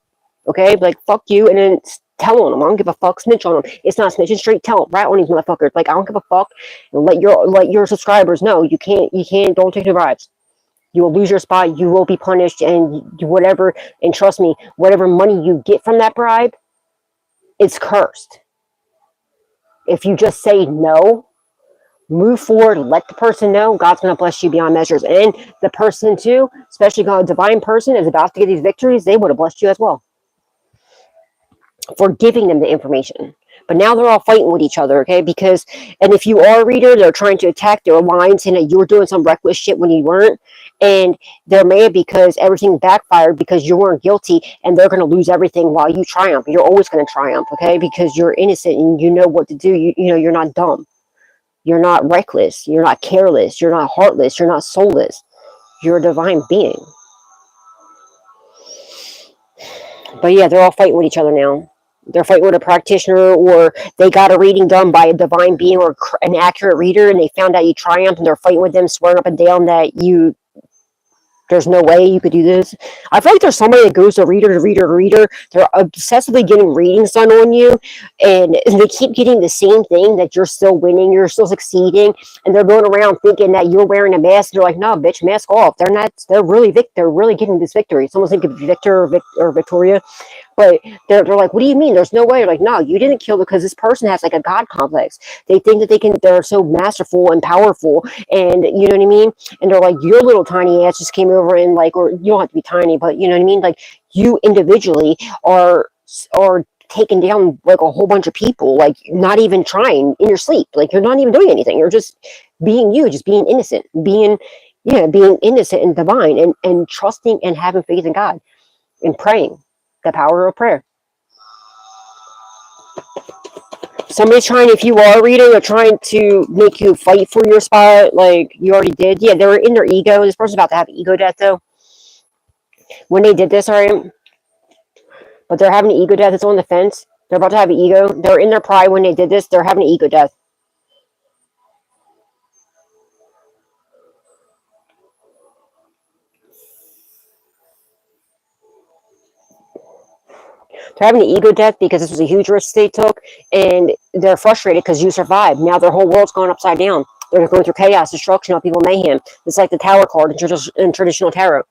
Okay? Like, fuck you, and then tell on them. I don't give a fuck. Snitch on them. It's not snitching, straight tell them. Right on these motherfuckers. Like, I don't give a fuck. And let your subscribers know. You can't, don't take the bribes. You will lose your spot. You will be punished, and whatever. And trust me, whatever money you get from that bribe, it's cursed. If you just say no, move forward, let the person know, God's going to bless you beyond measures. And the person too, especially a divine person is about to get these victories, they would have blessed you as well for giving them the information. But now they're all fighting with each other, okay? Because, and if you are a reader, they're trying to attack their lines saying that you were doing some reckless shit when you weren't. And they're mad because everything backfired because you weren't guilty, and they're going to lose everything while you triumph. You're always going to triumph, okay? Because you're innocent and you know what to do. You know, you're not dumb. You're not reckless. You're not careless. You're not heartless. You're not soulless. You're a divine being. But yeah, they're all fighting with each other now. They're fighting with a practitioner, or they got a reading done by a divine being or an accurate reader, and they found out you triumphed, and they're fighting with them, swearing up and down that there's no way you could do this. I feel like there's somebody that goes to reader to reader to reader. They're obsessively getting readings done on you, and they keep getting the same thing, that you're still winning, you're still succeeding, and they're going around thinking that you're wearing a mask. They're like, no, bitch, mask off. They're not. They're really getting this victory. Someone's thinking Victor or Victoria. But they're like, what do you mean? There's no way. Like, no, you didn't kill, because this person has like a God complex. They think that they're so masterful and powerful, and you know what I mean? And they're like, your little tiny ass just came over and like, or you don't have to be tiny, but you know what I mean? Like, you individually are taking down like a whole bunch of people, like not even trying, in your sleep. Like, you're not even doing anything. You're just being you, just being innocent, being innocent and divine, and trusting and having faith in God and praying. The power of prayer. Somebody's trying, if you are a reader, they're trying to make you fight for your spot, like you already did. Yeah, they were in their ego. This person's about to have ego death, though. When they did this, all right? But they're having an ego death. It's on the fence. They're about to have an ego. They're in their pride when they did this. They're having an ego death. They're having an ego death because this was a huge risk they took, and they're frustrated because you survived. Now their whole world's going upside down. They're going through chaos, destruction, upheaval, mayhem. It's like the Tower card in traditional tarot.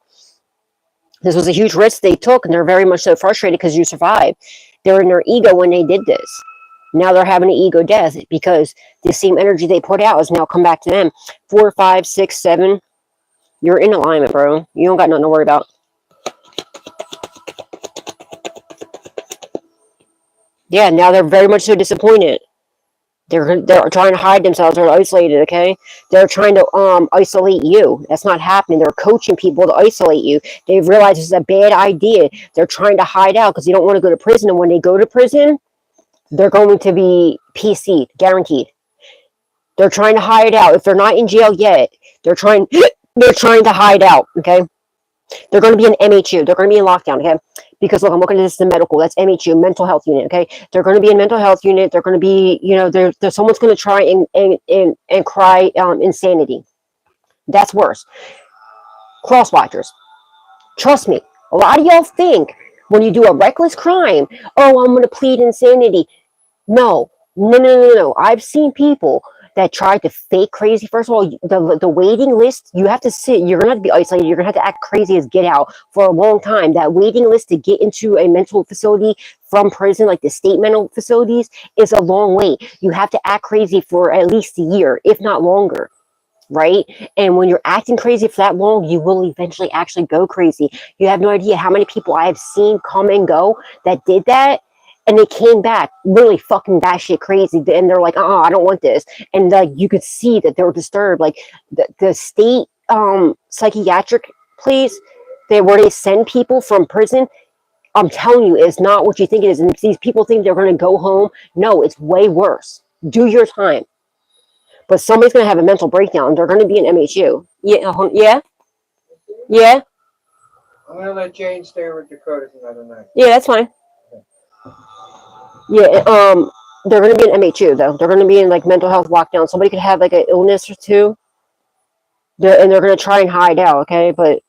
This was a huge risk they took, and they're very much so frustrated because you survived. They're in their ego when they did this. Now they're having an ego death because the same energy they put out has now come back to them. 4, 5, 6, 7. You're in alignment, bro. You don't got nothing to worry about. Yeah, now they're very much so disappointed. They're trying to hide themselves. They're isolated, okay? They're trying to isolate you. That's not happening. They're coaching people to isolate you. They've realized this is a bad idea. They're trying to hide out because they don't want to go to prison. And when they go to prison, they're going to be PC'd, guaranteed. They're trying to hide out. If they're not in jail yet, they're trying to hide out, okay? They're going to be in MHU. They're going to be in lockdown, okay? Because look, I'm looking at this in medical. That's MHU, mental health unit, okay? They're going to be in mental health unit. They're going to be, there's someone's going to try and cry insanity. That's worse. Crosswatchers. Trust me. A lot of y'all think when you do a reckless crime, oh, I'm going to plead insanity. No. I've seen people that tried to fake crazy. First of all, the waiting list, you have to sit, you're going to have to be isolated, you're going to have to act crazy as get out for a long time. That waiting list to get into a mental facility from prison, like the state mental facilities, is a long wait. You have to act crazy for at least a year, if not longer. Right? And when you're acting crazy for that long, you will eventually actually go crazy. You have no idea how many people I have seen come and go that did that, and they came back really fucking batshit crazy, and they're like, I don't want this. And you could see that they were disturbed. Like the state psychiatric place where they send people from prison, I'm telling you, it's not what you think it is. And if these people think they're going to go home, no, it's way worse. Do your time. But somebody's going to have a mental breakdown. They're going to be in MHU. Yeah, yeah. I'm going to let Jane stay with Dakota another night. Yeah, that's fine. Yeah, they're going to be in MHU, though. They're going to be in, like, mental health lockdown. Somebody could have, like, an illness or two, and they're going to try and hide out, okay? But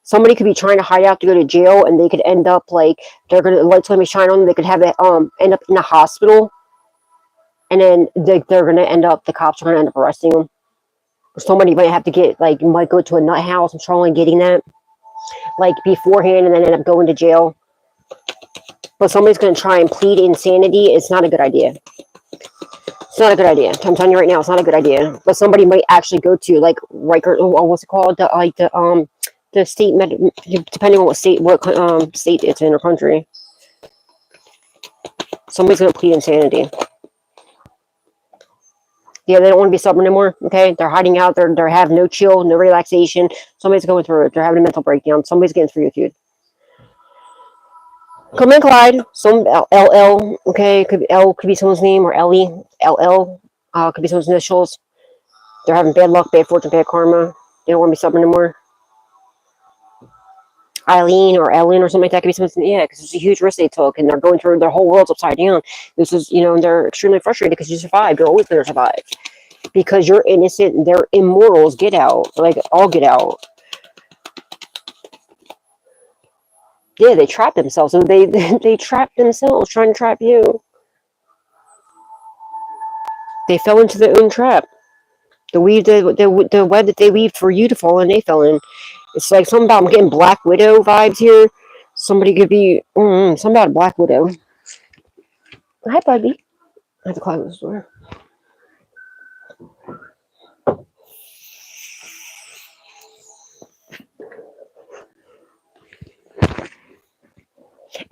somebody could be trying to hide out to go to jail, and they could end up, like, the light's going to be shining on them. They could have it, end up in a hospital, and then they're going to end up, the cops are going to end up arresting them. Somebody might have to might go to a nut house and try on getting that, like, beforehand, and then end up going to jail. But somebody's going to try and plead insanity. It's not a good idea. not a good idea. I'm telling you right now, it's not a good idea. But somebody might actually go to like Riker, what's it called? The state depending on what state it's in or country. Somebody's gonna plead insanity. Yeah, they don't want to be stubborn anymore. Okay, they're hiding out. They're having no chill, no relaxation. Somebody's going through it. They're having a mental breakdown. Somebody's getting 302'd. Come in, Clyde. Some LL. Okay, could be L. Could be someone's name or Ellie. LL. Could be someone's initials. They're having bad luck, bad fortune, bad karma. They don't want to be stubborn anymore. Eileen or Ellen or something like that could be something. Yeah, because it's a huge risk they took, and they're going through their whole world's upside down. This is, they're extremely frustrated because you survived. You're always going to survive because you're innocent. They're immortals. Get out, like all get out. Yeah, they trapped themselves. So they trapped themselves trying to trap you. They fell into their own trap. The web that they weaved for you to fall in, they fell in. It's like something about I'm getting Black Widow vibes here. Somebody could be something about a Black Widow. Hi, Bubby. I have to close this door.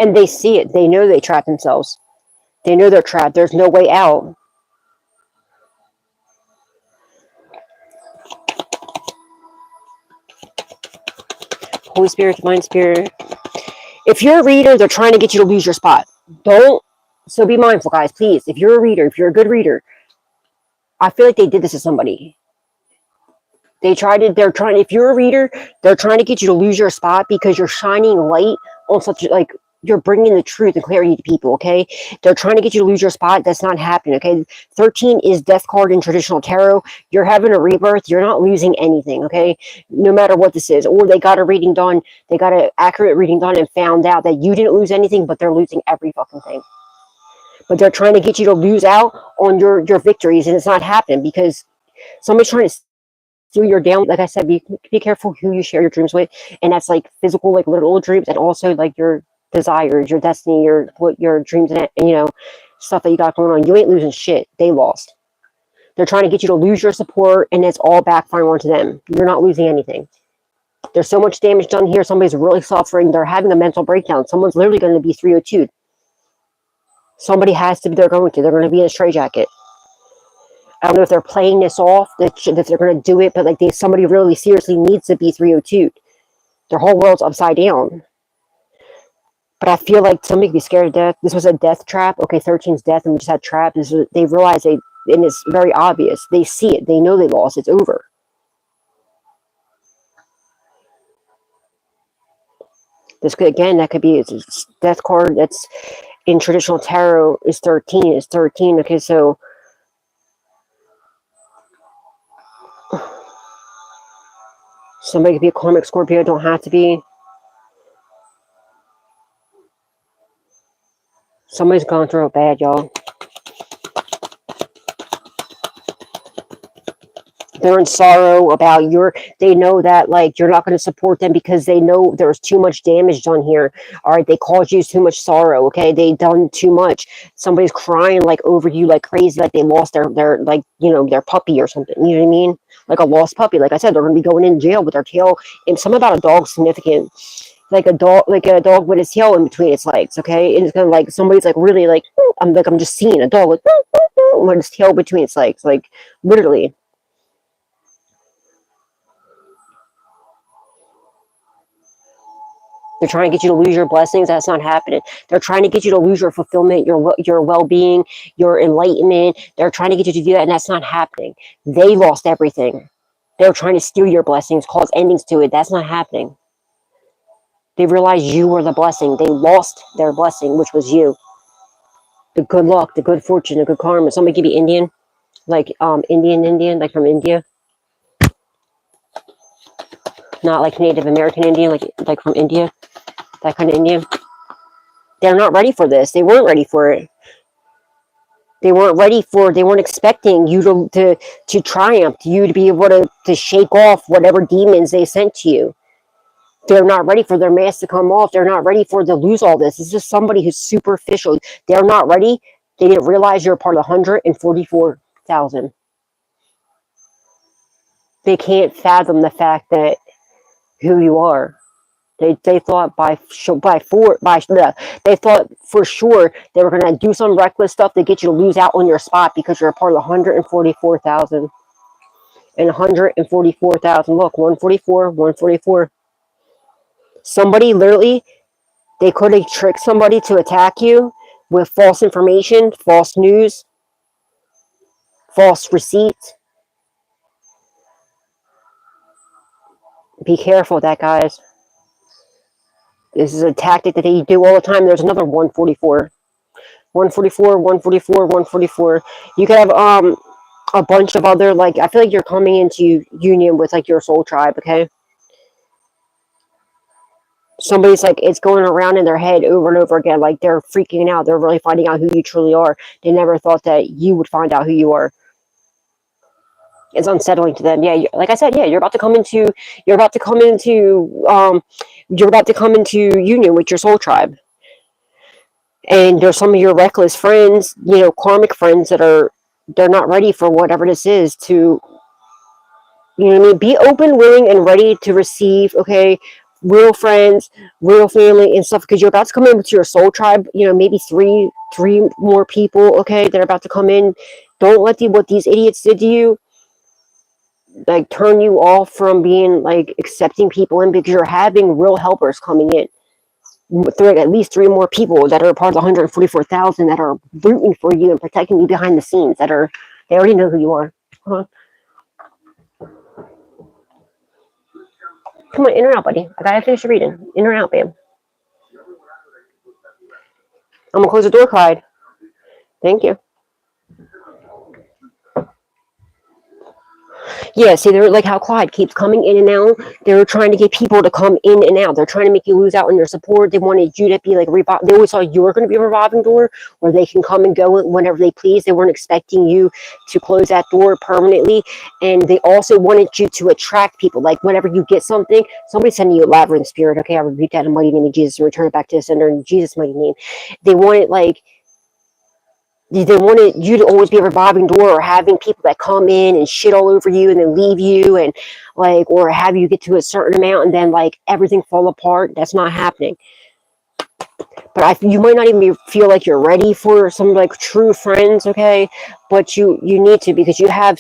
And they see it. They know they trapped themselves. They know they're trapped. There's no way out. Holy Spirit, Divine Spirit. If you're a reader, they're trying to get you to lose your spot. So be mindful, guys, please. If you're a reader, if you're a good reader, I feel like they did this to somebody. If you're a reader, they're trying to get you to lose your spot because you're shining light on you're bringing the truth and clarity to people, okay? They're trying to get you to lose your spot. That's not happening, okay? 13 is death card in traditional tarot. You're having a rebirth. You're not losing anything, okay? No matter what this is. Or they got a reading done. They got an accurate reading done and found out that you didn't lose anything, but they're losing every fucking thing. But they're trying to get you to lose out on your victories, and it's not happening because somebody's trying to steal your down. Like I said, be careful who you share your dreams with, and that's like physical, like literal dreams, and also like your desires, your destiny, your dreams, and stuff that you got going on. You ain't losing shit. They lost. They're trying to get you to lose your support, and it's all backfiring onto them. You're not losing anything. There's so much damage done here. Somebody's really suffering. They're having a mental breakdown. Someone's literally going to be 302'd. Somebody has to be. They're going to be in a straitjacket. I don't know if they're playing this off, that they're going to do it, but like somebody really seriously needs to be 302'd. Their whole world's upside down. But I feel like somebody could be scared of death. This was a death trap. Okay, 13's death, and we just had trap. They realize and it's very obvious. They see it. They know they lost. It's over. This could, again, that could be a death card. That's in traditional tarot is 13. It's 13. Okay, so somebody could be a karmic Scorpio. Don't have to be. Somebody's gone through it bad, y'all. They're in sorrow about they know that like you're not going to support them because they know there's too much damage done here. All right, they caused you too much sorrow. Okay, they done too much. Somebody's crying like over you like crazy, like they lost their like their puppy or something. You know what I mean? Like a lost puppy. Like I said, they're going to be going in jail with their tail. And something about a dog significant. Like a dog with his tail in between its legs, okay? And it's gonna like somebody's like really like I'm just seeing a dog with his tail between its legs, like literally. They're trying to get you to lose your blessings. That's not happening. They're trying to get you to lose your fulfillment, your well-being, your enlightenment. They're trying to get you to do that, and that's not happening. They lost everything. They're trying to steal your blessings, cause endings to it. That's not happening. They realized you were the blessing. They lost their blessing, which was you. The good luck, the good fortune, the good karma. Somebody could be Indian, like Indian, like from India. Not like Native American Indian, like from India. That kind of Indian. They're not ready for this. They weren't ready for it. They weren't expecting you to triumph, you to be able to shake off whatever demons they sent to you. They're not ready for their mask to come off. They're not ready to lose all this. It's just somebody who's superficial. They're not ready. They didn't realize you're a part of the 144,000. They can't fathom the fact that who you are. They thought they thought for sure they were gonna do some reckless stuff to get you to lose out on your spot because you're a part of the 144,000. And 144,000. Look, 144, 144. Somebody literally, they could have tricked somebody to attack you with false information, false news, false receipts. Be careful of that, guys. This is a tactic that they do all the time. There's another 144. 144, 144, 144. You could have a bunch of other, like, I feel like you're coming into union with, like, your soul tribe, okay? Somebody's, like, it's going around in their head over and over again, like, they're freaking out. They're really finding out who you truly are. They never thought that you would find out who you are. It's unsettling to them. Yeah, like I said, yeah, you're about to come into union with your soul tribe. And there's some of your reckless friends, you know, karmic friends they're not ready for whatever this is to, you know what I mean? Be open, willing, and ready to receive, okay, real friends, real family and stuff, because you're about to come in with your soul tribe, you know, maybe three more people, okay, that are about to come in. Don't let what these idiots did to you, like, turn you off from being, like, accepting people in, because you're having real helpers coming in. At least 3 more people that are part of the 144,000 that are rooting for you and protecting you behind the scenes. They already know who you are. Come on, in or out, buddy. I gotta finish reading. In or out, babe. I'm gonna close the door, Clyde. Thank you. Yeah, see, they're like how Clyde keeps coming in and out. They're trying to get people to come in and out. They're trying to make you lose out on your support. They wanted you to be like they always thought you were going to be a revolving door where they can come and go whenever they please. They weren't expecting you to close that door permanently. And they also wanted you to attract people. Like, whenever you get something, somebody's sending you a labyrinth spirit. Okay, I rebuke that in the mighty name of Jesus and return it back to the sender in Jesus' mighty name. They wanted you to always be a revolving door, or having people that come in and shit all over you and then leave you, and like, or have you get to a certain amount and then like everything fall apart. That's not happening. But you might not even feel like you're ready for some like true friends, okay? But you need to, because you have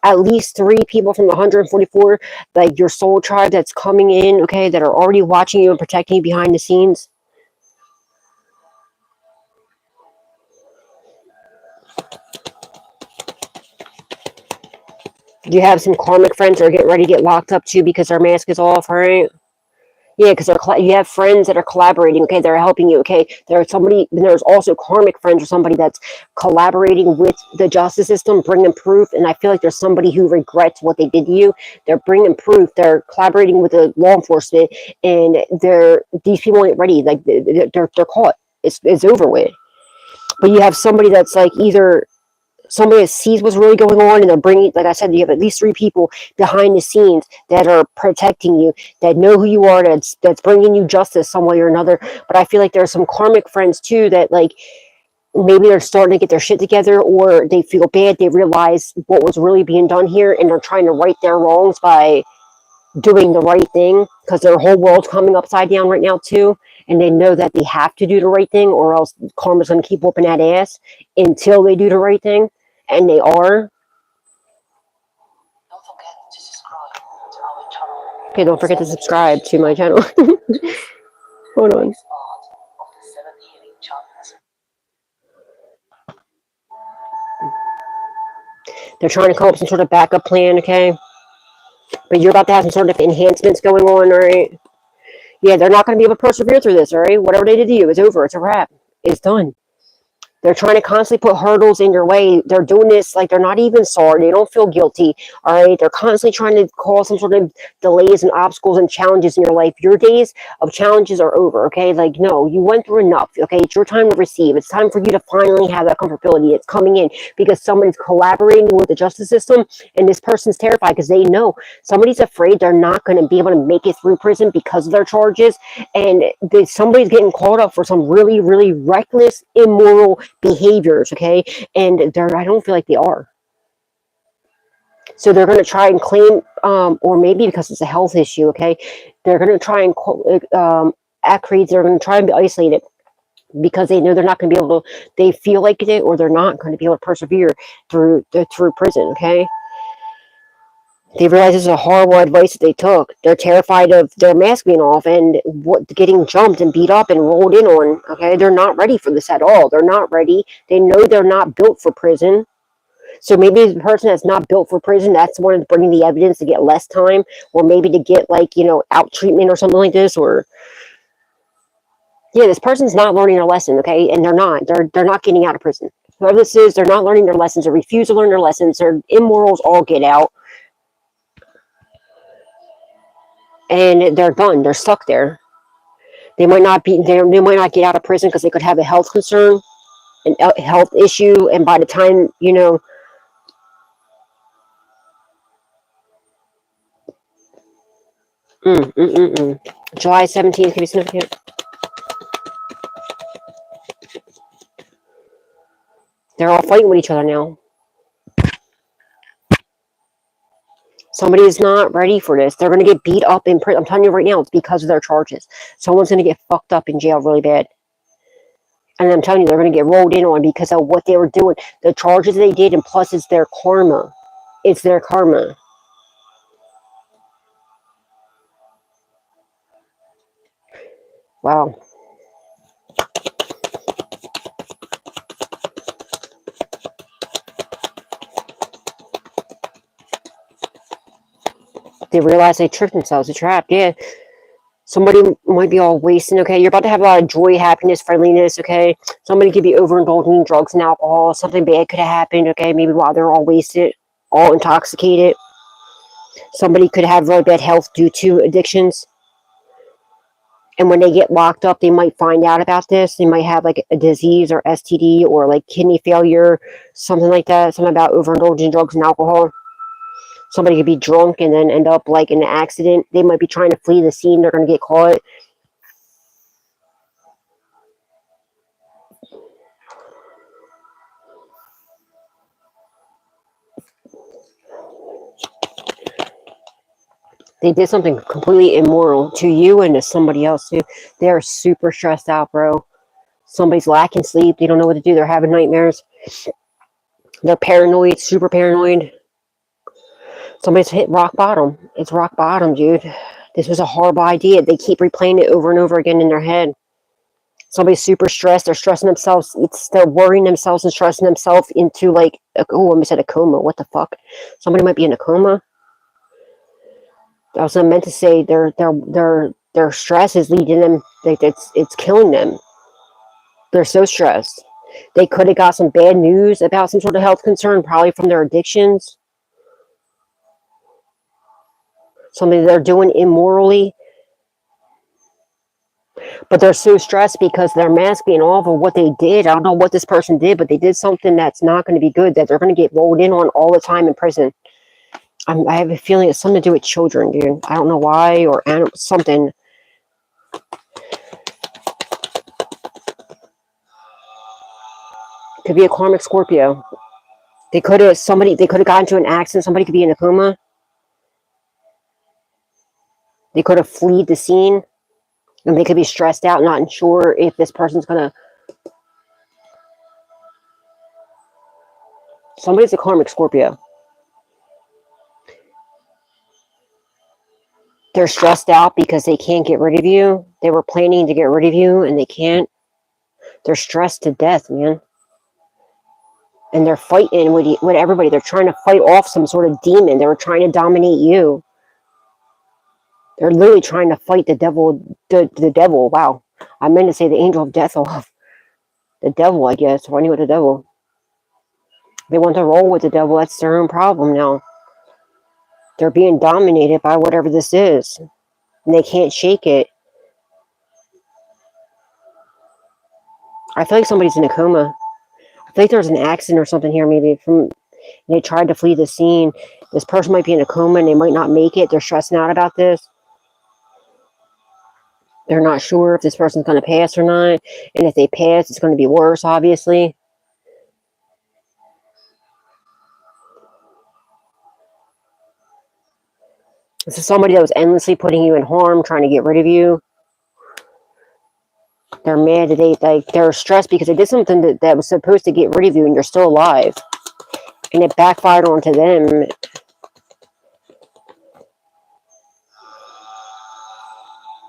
at least 3 people from the 144, like your soul tribe, that's coming in, okay, that are already watching you and protecting you behind the scenes. You have some karmic friends that are getting ready to get locked up too because their mask is off, right? Yeah, because you have friends that are collaborating, okay? They're helping you, okay? There's also karmic friends or somebody that's collaborating with the justice system, bringing proof. And I feel like there's somebody who regrets what they did to you. They're bringing proof. They're collaborating with the law enforcement, and these people ain't ready. Like, they're caught. It's over with. But you have somebody that's like either somebody that sees what's really going on, and they're bringing, like I said, you have at least 3 people behind the scenes that are protecting you, that know who you are, that's bringing you justice some way or another. But I feel like there's some karmic friends too that, like, maybe they're starting to get their shit together, or they feel bad, they realize what was really being done here, and they're trying to right their wrongs by doing the right thing, because their whole world's coming upside down right now too, and they know that they have to do the right thing, or else karma's going to keep whooping that ass until they do the right thing. And they are. Okay, don't forget to subscribe to my channel. Hold on. They're trying to come up with some sort of backup plan, okay? But you're about to have some sort of enhancements going on, all right? Yeah, they're not going to be able to persevere through this, all right? Whatever they did to you is over. It's a wrap. It's done. They're trying to constantly put hurdles in your way. They're doing this like they're not even sorry. They don't feel guilty. All right. They're constantly trying to cause some sort of delays and obstacles and challenges in your life. Your days of challenges are over. Okay. Like, no, you went through enough. Okay. It's your time to receive. It's time for you to finally have that comfortability. It's coming in because somebody's collaborating with the justice system, and this person's terrified because they know somebody's afraid they're not going to be able to make it through prison because of their charges. And somebody's getting caught up for some really, really reckless, immoral behaviors, okay? And I don't feel like they are. So they're going to try and claim, or maybe because it's a health issue, okay? They're going to try and act crazy. They're going to try and be isolated because they know they're not going to be able to, they feel like it, or they're not going to be able to persevere through prison, okay? They realize this is a horrible advice that they took. They're terrified of their mask being off and getting jumped and beat up and rolled in on, okay? They're not ready for this at all. They're not ready. They know they're not built for prison. So maybe the person that's not built for prison, that's one of bringing the evidence to get less time, or maybe to get, like, you know, out treatment or something like this, or yeah, this person's not learning their lesson, okay? And they're not getting out of prison. Whoever this is, they're not learning their lessons. They refuse to learn their lessons. Their immorals all get out, and they're done. They're stuck there. They might not get out of prison because they could have a health concern, a health issue, and by the time, you know, July 17th can be significant. They're all fighting with each other now. Somebody is not ready for this. They're going to get beat up in prison. I'm telling you right now, it's because of their charges. Someone's going to get fucked up in jail really bad. And I'm telling you, they're going to get rolled in on because of what they were doing. The charges they did, and plus it's their karma. It's their karma. Wow. They realize they tricked themselves. They're trapped. Yeah. Somebody might be all wasting, okay? You're about to have a lot of joy, happiness, friendliness, okay? Somebody could be overindulging in drugs and alcohol. Something bad could have happened, okay? Maybe while they're all wasted, all intoxicated. Somebody could have really bad health due to addictions. And when they get locked up, they might find out about this. They might have like a disease or STD or like kidney failure, something like that. Something about overindulging in drugs and alcohol. Somebody could be drunk and then end up like in an accident. They might be trying to flee the scene. They're going to get caught. They did something completely immoral to you and to somebody else too. They're super stressed out, bro. Somebody's lacking sleep. They don't know what to do. They're having nightmares. They're paranoid, super paranoid. Somebody's hit rock bottom. It's rock bottom, dude. This was a horrible idea. They keep replaying it over and over again in their head. Somebody's super stressed. They're stressing themselves. They're worrying themselves and stressing themselves into like, I almost said a coma. What the fuck? Somebody might be in a coma. I was meant to say their stress is leading them. Like it's killing them. They're so stressed. They could have got some bad news about some sort of health concern, probably from their addictions. Something they're doing immorally. But they're so stressed because their mask being off of what they did. I don't know what this person did, but they did something that's not going to be good, that they're going to get rolled in on all the time in prison. I have a feeling it's something to do with children, dude. I don't know why, or something. Could be a karmic Scorpio. They could have gotten into an accident. Somebody could be in a coma. They could have fled the scene. And they could be stressed out, not sure if this person's going to... Somebody's a karmic Scorpio. They're stressed out because they can't get rid of you. They were planning to get rid of you, and they can't. They're stressed to death, man. And they're fighting with everybody. They're trying to fight off some sort of demon. They were trying to dominate you. They're literally trying to fight the devil. The devil. Wow. I meant to say the angel of death off. The devil, I guess. Running with the devil. They want to roll with the devil. That's their own problem now. They're being dominated by whatever this is. And they can't shake it. I feel like somebody's in a coma. I think there's an accident or something here, maybe. They tried to flee the scene. This person might be in a coma and they might not make it. They're stressing out about this. They're not sure if this person's going to pass or not. And if they pass, it's going to be worse, obviously. This is somebody that was endlessly putting you in harm, trying to get rid of you. They're mad that they're stressed because they did something that was supposed to get rid of you and you're still alive. And it backfired onto them.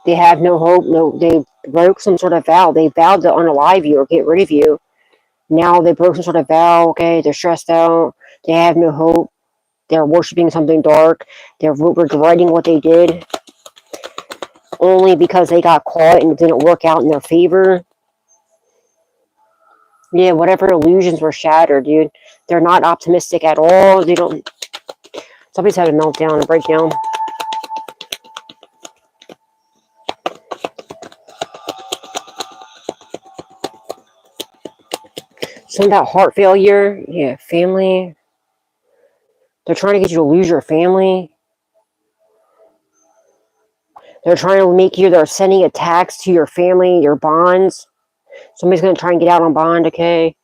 They have no hope. No, they broke some sort of vow. They vowed to unalive you or get rid of you. Now they broke some sort of vow. Okay, they're stressed out. They have no hope. They're worshiping something dark. They're regretting what they did. Only because they got caught and it didn't work out in their favor. Yeah, whatever illusions were shattered, dude. They're not optimistic at all. They don't... Somebody's had a meltdown, a breakdown. Something about heart failure. Yeah, family. They're trying to get you to lose your family. They're trying to make you... They're sending attacks to your family, your bonds. Somebody's going to try and get out on bond, okay?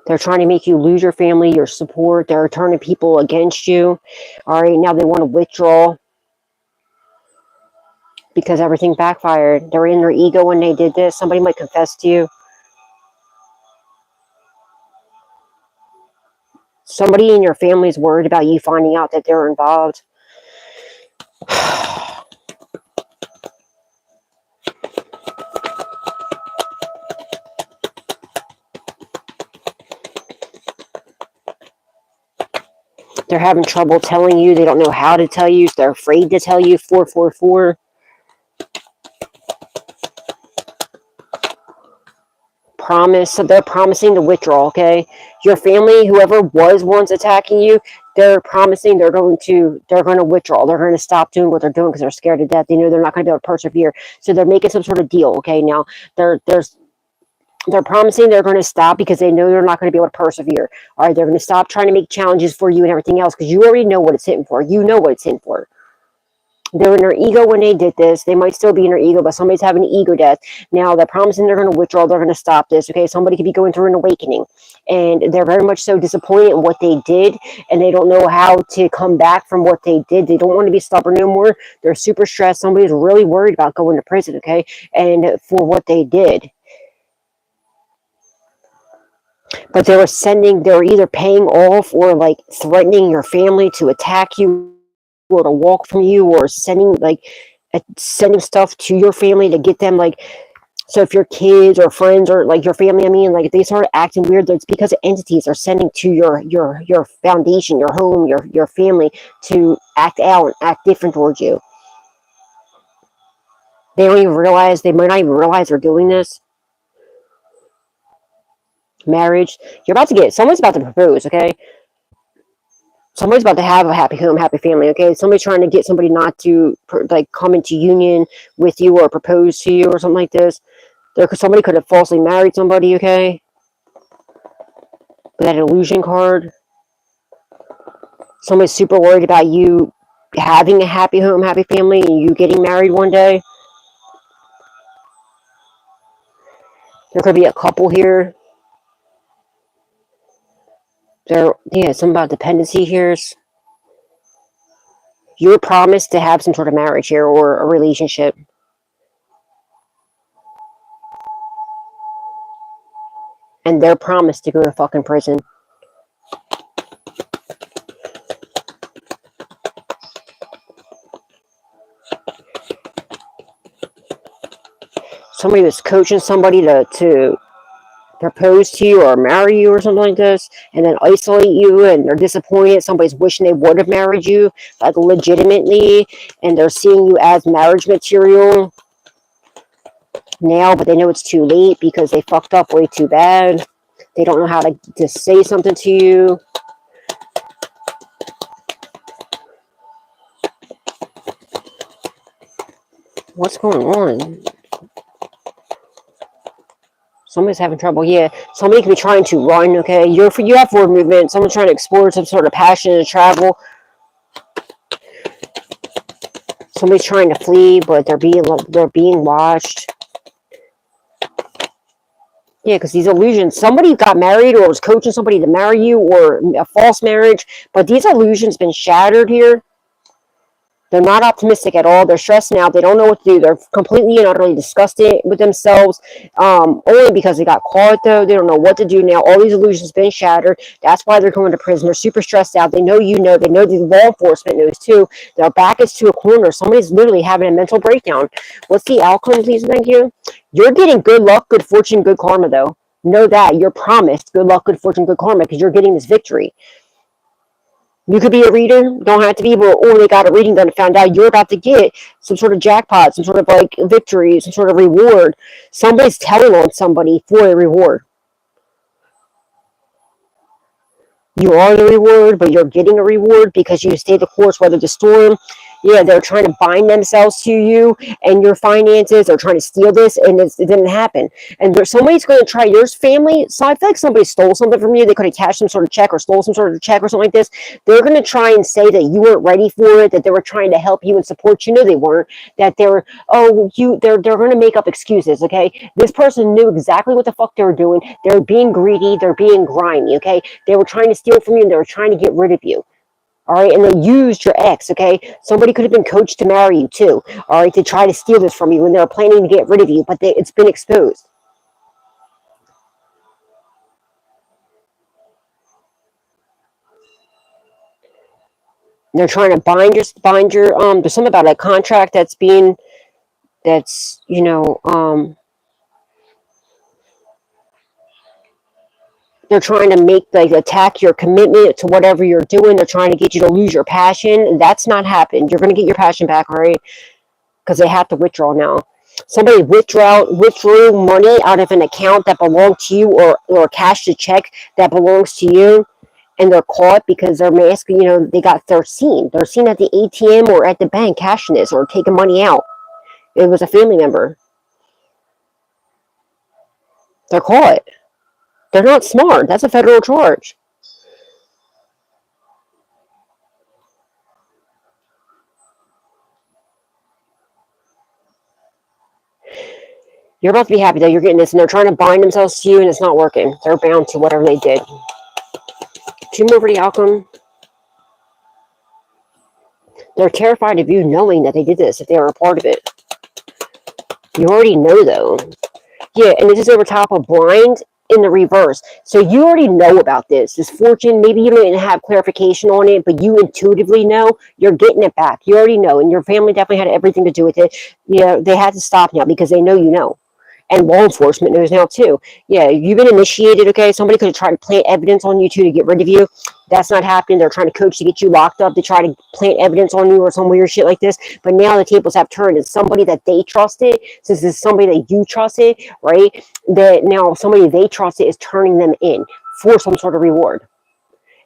They're trying to make you lose your family, your support. They're turning people against you. All right, now they want to withdraw because everything backfired. They're in their ego when they did this. Somebody might confess to you. Somebody in your family is worried about you finding out that they're involved. They're having trouble telling you. They don't know how to tell you. They're afraid to tell you. 444. Promise. So they're promising to withdraw, okay? Your family, whoever was once attacking you, they're promising they're going to withdraw. They're going to stop doing what they're doing because they're scared to death. They know they're not going to be able to persevere. So they're making some sort of deal, okay? Now, they're promising they're going to stop because they know they're not going to be able to persevere. All right, they're going to stop trying to make challenges for you and everything else because you already know what it's hitting for. You know what it's hitting for. They're in their ego when they did this. They might still be in their ego, but somebody's having an ego death. Now, they're promising they're going to withdraw. They're going to stop this, okay? Somebody could be going through an awakening, and they're very much so disappointed in what they did, and they don't know how to come back from what they did. They don't want to be stubborn no more. They're super stressed. Somebody's really worried about going to prison, okay, and for what they did. But they were either paying off or like threatening your family to attack you or to walk from you, or sending stuff to your family to get them, like, so if your kids or friends or like your family, I mean, like, if they start acting weird, it's because entities are sending to your foundation, your home, your family to act out and act different towards you. They don't even realize, they might not even realize they're doing this. Marriage, someone's about to propose, okay? Somebody's about to have a happy home, happy family, okay? Somebody's trying to get somebody not to, like, come into union with you or propose to you or something like this. Somebody could have falsely married somebody, okay? With that illusion card. Somebody's super worried about you having a happy home, happy family, and you getting married one day. There could be a couple here. Something about dependency here. You're promised to have some sort of marriage here or a relationship. And they're promised to go to fucking prison. Somebody was coaching somebody to propose to you or marry you or something like this, and then isolate you, and they're disappointed. Somebody's wishing they would have married you, like, legitimately, and they're seeing you as marriage material now, but they know it's too late because they fucked up way too bad. They don't know how to say something to you. What's going on? Somebody's having trouble. Yeah, somebody could be trying to run, okay? You have forward movement. Someone's trying to explore some sort of passion to travel. Somebody's trying to flee, but they're being watched. Yeah, because these illusions, somebody got married or was coaching somebody to marry you or a false marriage, but these illusions been shattered here. They're not optimistic at all. They're stressing out. They don't know what to do. They're completely and utterly disgusted with themselves. Only because they got caught, though. They don't know what to do now. All these illusions been shattered. That's why they're going to prison. They're super stressed out. They know you know. They know the law enforcement knows, too. Their back is to a corner. Somebody's literally having a mental breakdown. What's the outcome, please? Thank you. You're getting good luck, good fortune, good karma, though. Know that. You're promised good luck, good fortune, good karma because you're getting this victory. You could be a reader, don't have to be, or they got a reading done and found out you're about to get some sort of jackpot, some sort of like victory, some sort of reward. Somebody's telling on somebody for a reward. You are the reward, but you're getting a reward because you stayed the course, weather the storm. Yeah, they're trying to bind themselves to you and your finances. They're trying to steal this, and it didn't happen. And somebody's going to try your family. So I feel like somebody stole something from you. They could have cashed some sort of check or stole some sort of check or something like this. They're going to try and say that you weren't ready for it, that they were trying to help you and support you. No, they weren't. That they were, they're going to make up excuses, okay? This person knew exactly what the fuck they were doing. They're being greedy. They're being grimy, okay? They were trying to steal from you and they were trying to get rid of you. All right, and they used your ex, okay? Somebody could have been coached to marry you too, all right, to try to steal this from you when they were planning to get rid of you, but it's been exposed. They're trying to bind your there's something about a contract that's they're trying to make like attack your commitment to whatever you're doing. They're trying to get you to lose your passion, and that's not happened. You're going to get your passion back, all right? Because they have to withdraw now. Somebody withdrew money out of an account that belonged to you, or cashed a check that belongs to you, and they're caught because they're masking. They're seen. They're seen at the ATM or at the bank cashing this or taking money out. It was a family member. They're caught. They're not smart. That's a federal charge. You're about to be happy that you're getting this, and they're trying to bind themselves to you, and it's not working. They're bound to whatever they did. Two more for the outcome. They're terrified of you knowing that they did this if they were a part of it. You already know, though. Yeah, and this is over top of blind in the reverse. So you already know about this fortune. Maybe you don't even have clarification on it, but you intuitively know you're getting it back. You already know, and your family definitely had everything to do with it. They had to stop now because they know you know. And law enforcement knows now too. Yeah, you've been initiated, okay? Somebody could have tried to plant evidence on you too to get rid of you. That's not happening. They're trying to coach to get you locked up, to try to plant evidence on you or some weird shit like this. But now the tables have turned. It's somebody that they trusted, since it's somebody that you trusted, right? That now somebody they trusted is turning them in for some sort of reward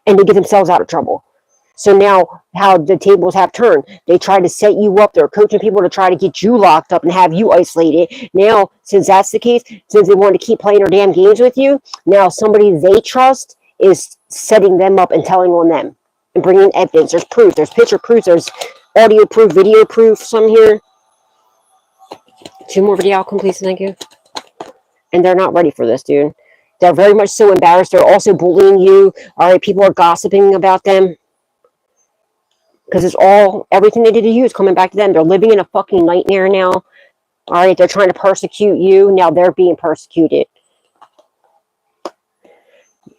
and to get themselves out of trouble. So now how the tables have turned. They try to set you up. They're coaching people to try to get you locked up and have you isolated. Now, since that's the case, since they want to keep playing their damn games with you, now somebody they trust is setting them up and telling on them and bringing evidence. There's proof. There's picture proof. There's audio proof, video proof, some here. Two more video outcome, please. Thank you. And they're not ready for this, dude. They're very much so embarrassed. They're also bullying you. All right, people are gossiping about them. Because everything they did to you is coming back to them. They're living in a fucking nightmare now. All right, they're trying to persecute you. Now they're being persecuted.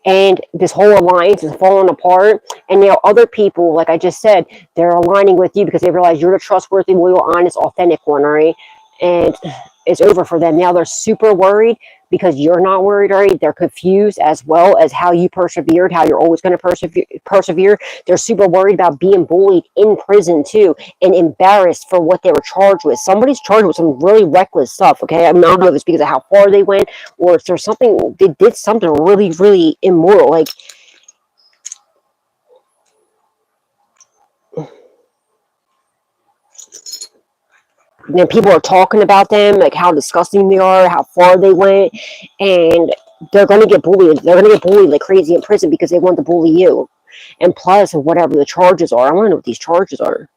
And this whole alliance is falling apart. And now other people, like I just said, they're aligning with you because they realize you're the trustworthy, loyal, honest, authentic one, all right? And it's over for them. Now they're super worried because you're not worried, all right? They're confused as well as how you persevered, how you're always going to persevere. They're super worried about being bullied in prison too and embarrassed for what they were charged with. Somebody's charged with some really reckless stuff, okay? I mean, I don't know if it's because of how far they went or if there's something, they did something really, really immoral. Like, people are talking about them, like how disgusting they are, how far they went, and they're going to get bullied. They're going to get bullied like crazy in prison because they want to bully you. And plus, whatever the charges are, I want to know what these charges are.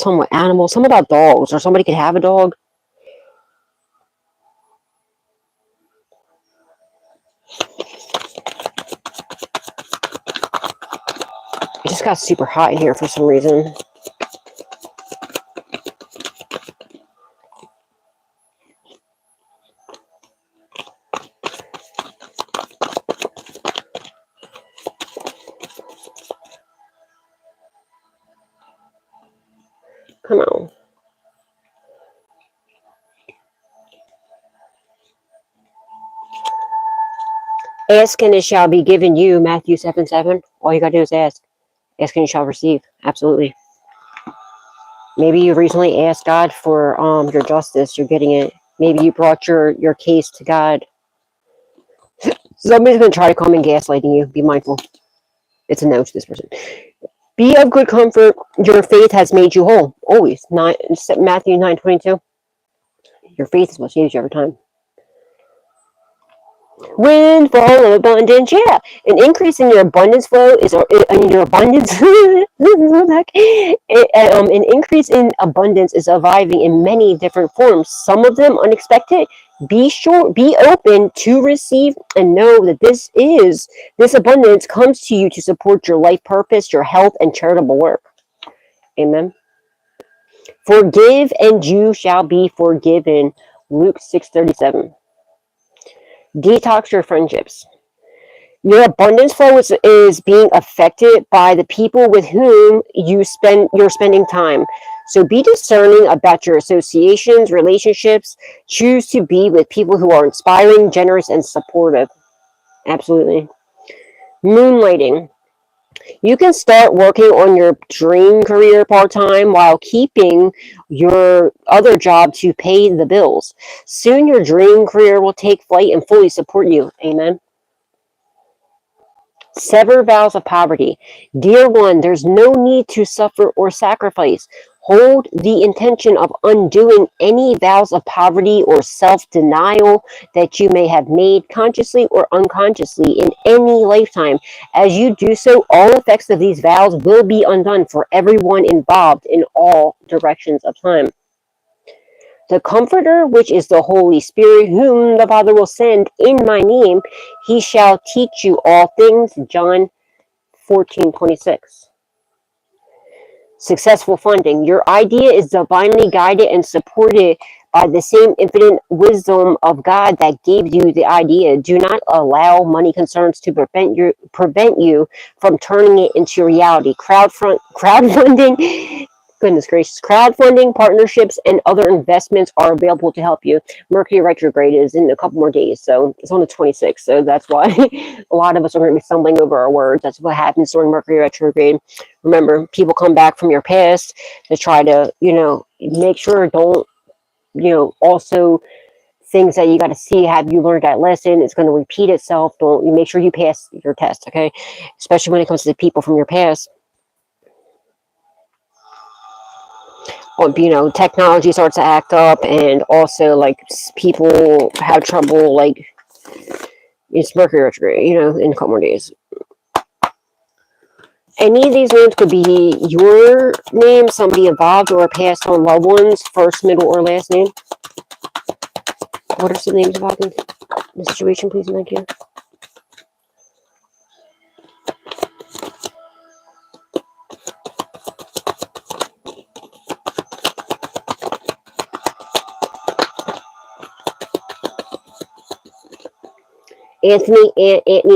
Somewhat animal. Some about dogs, or somebody could have a dog. It just got super hot in here for some reason. Come on. Ask and it shall be given you, Matthew 7:7. All you gotta do is ask. Ask and you shall receive. Absolutely. Maybe you recently asked God for your justice. You're getting it. Maybe you brought your case to God. Somebody's gonna try to come and gaslighting you. Be mindful. It's a no to this person. Be of good comfort. Your faith has made you whole. Always. Matthew 9:22. Your faith is what saves you every time. Windfall of abundance, yeah. An increase in your abundance flow is in your abundance. An increase in abundance is arriving in many different forms. Some of them unexpected. Be open to receive and know that this abundance comes to you to support your life purpose, your health, and charitable work. Amen. Forgive and you shall be forgiven. Luke 6:37. Detox your friendships. Your abundance flow is being affected by the people with whom you're spending time. So be discerning about your associations, relationships. Choose to be with people who are inspiring, generous, and supportive. Absolutely. Moonlighting. You can start working on your dream career part-time while keeping your other job to pay the bills. Soon your dream career will take flight and fully support you. Amen. Sever vows of poverty. Dear one, there's no need to suffer or sacrifice. Hold the intention of undoing any vows of poverty or self-denial that you may have made consciously or unconsciously in any lifetime. As you do so, all effects of these vows will be undone for everyone involved in all directions of time. The Comforter, which is the Holy Spirit, whom the Father will send in my name, he shall teach you all things. John 14:26. Successful funding. Your idea is divinely guided and supported by the same infinite wisdom of God that gave you the idea. Do not allow money concerns to prevent you from turning it into reality. Crowdfunding. Goodness gracious. Crowdfunding, partnerships, and other investments are available to help you. Mercury retrograde is in a couple more days, so it's on the 26th. So that's why a lot of us are going to be stumbling over our words. That's what happens during Mercury retrograde. Remember, people come back from your past to try to, make sure don't, also things that you got to see. Have you learned that lesson? It's going to repeat itself. Don't you make sure you pass your test, okay? Especially when it comes to the people from your past. Technology starts to act up, and also like people have trouble, like it's Mercury retrograde, in a couple more days. Any of these names could be your name, somebody involved, or a passed on loved one's first, middle, or last name. What are some names involved in the situation, please? Thank you. Anthony,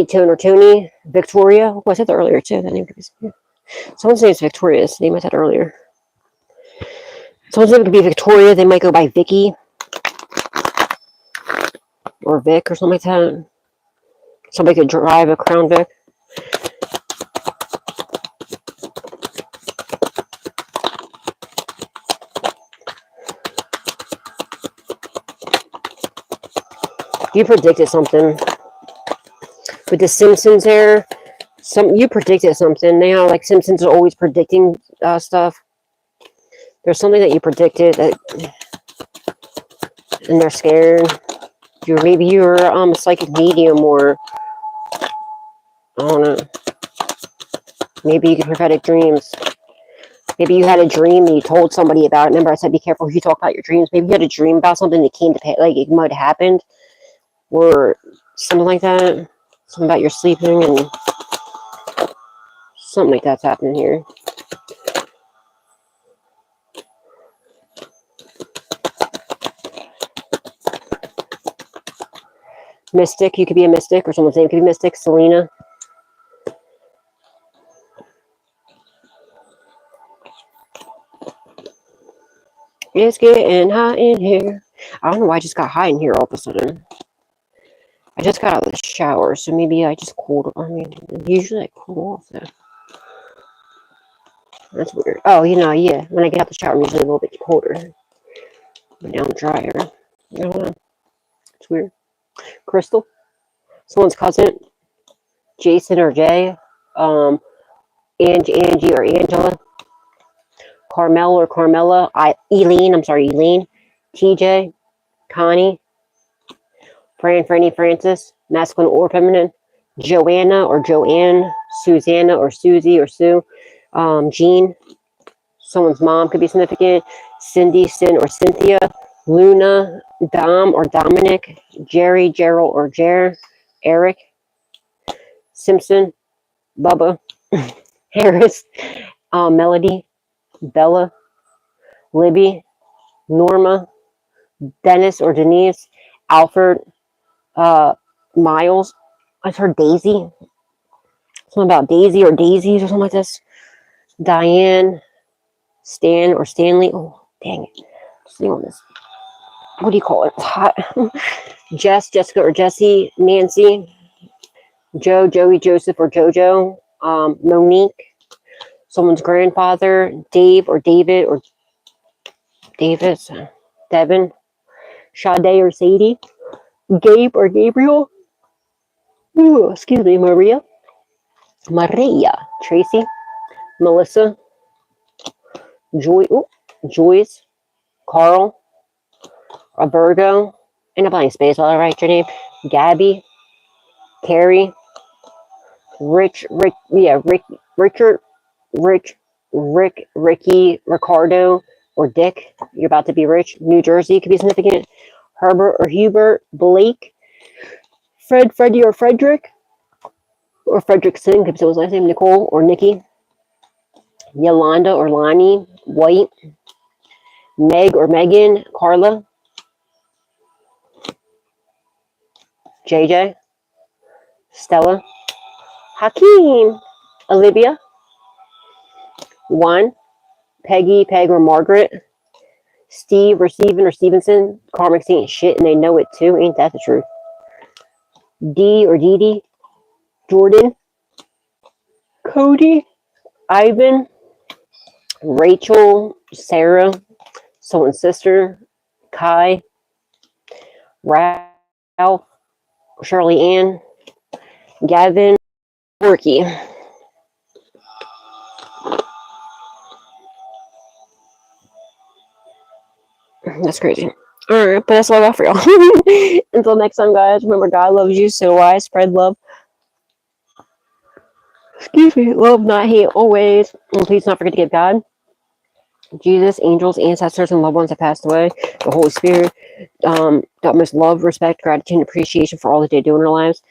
Tony, Victoria. Oh, I said that earlier too. That name. Someone's name is Victoria. That's the name I said earlier. Someone's name could be Victoria. They might go by Vicky or Vic or something like that. Somebody could drive a Crown Vic. You predicted something. With the Simpsons there, you predicted something. Like Simpsons are always predicting stuff. There's something that you predicted and they're scared. Maybe you're a psychic medium, or I don't know. Maybe you get prophetic dreams. Maybe you had a dream and you told somebody about it. Remember I said be careful who you talk about your dreams. Maybe you had a dream about something that came to pass, like it might have happened. Or something like that. Something about your sleeping and something like that's happening here. Mystic, you could be a mystic, or someone's name could be Mystic. Selena. It's getting hot in here. I don't know why I just got hot in here all of a sudden. I just got out of the shower, so maybe I just cooled. I mean, usually I cool off though. That's weird. Oh, you know, yeah. When I get out the shower, I'm usually a little bit colder. But now I'm drier. I don't know. It's weird. Crystal. Someone's cousin. Jason or Jay. Angie or Angela. Carmel or Carmela. Eileen. TJ. Connie. Franny, Francis. Masculine or feminine. Joanna or Joanne. Susanna or Susie or Sue. Jean. Someone's mom could be significant. Cindy, Sin or Cynthia. Luna, Dom or Dominic. Jerry, Gerald or Eric. Simpson, Bubba. Harris. Melody. Bella. Libby. Norma. Dennis or Denise. Alfred. Miles. I've heard Daisy. Something about Daisy or Daisies or something like this. Diane. Stan or Stanley. Oh, dang it. Sitting on this. What do you call it? It's hot. Jessica or Jessie. Nancy. Joe, Joey, Joseph or Jojo. Monique. Someone's grandfather. Dave or David or Davis. Devin. Sade or Sadie. Gabe or Gabriel. Ooh, excuse me, Maria. Tracy. Melissa. Joyce. Carl. Virgo. And a blank space while I write your name. Gabby. Carrie. Richard. Ricky. Ricardo. Or Dick. You're about to be rich. New Jersey could be significant. Herbert or Hubert. Blake. Freddie or Frederick. Or Fredrickson could be someone's last name. Nicole or Nikki. Yolanda or Lonnie. White. Meg or Megan. Carla. JJ. Stella. Hakeem. Olivia. Juan. Peggy, Peg, or Margaret. Steve or Steven or Stevenson. Karmic ain't shit and they know it too. Ain't that the truth? D or Dee Dee. Jordan. Cody. Ivan. Rachel. Sarah. Someone's sister. Kai. Ralph. Shirley Ann. Gavin. Worky. That's crazy. Alright, but that's all I got for y'all. Until next time, guys, remember God loves you, so I spread love. Excuse me, love, not hate, always. And please don't forget to give God, Jesus, angels, ancestors, and loved ones that passed away, the Holy Spirit, the utmost love, respect, gratitude, and appreciation for all that they do in our lives.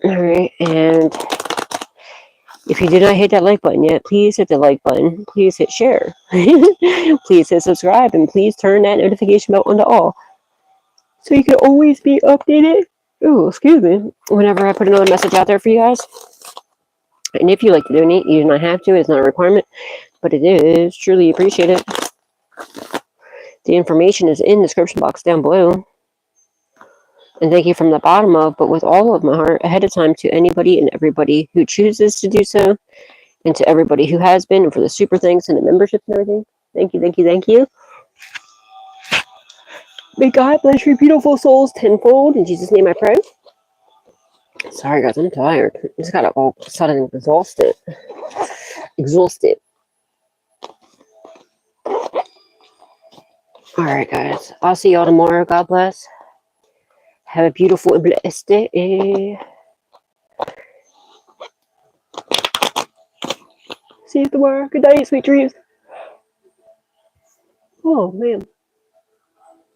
Alright, and if you did not hit that like button yet, please hit the like button. Please hit share. Please hit subscribe. And please turn that notification bell on to all. So you can always be updated. Oh, excuse me. Whenever I put another message out there for you guys. And if you like to donate, you do not have to. It's not a requirement. But it is truly appreciated. The information is in the description box down below. And thank you from the bottom of, but with all of my heart, ahead of time to anybody and everybody who chooses to do so, and to everybody who has been, and for the super thanks and the memberships and everything. Thank you, thank you, thank you. May God bless your beautiful souls tenfold. In Jesus' name I pray. Sorry, guys, I'm tired. I just got all of a sudden exhausted. Alright, guys. I'll see y'all tomorrow. God bless. Have a beautiful and blessed day. See you tomorrow. Good night, sweet dreams. Oh, man.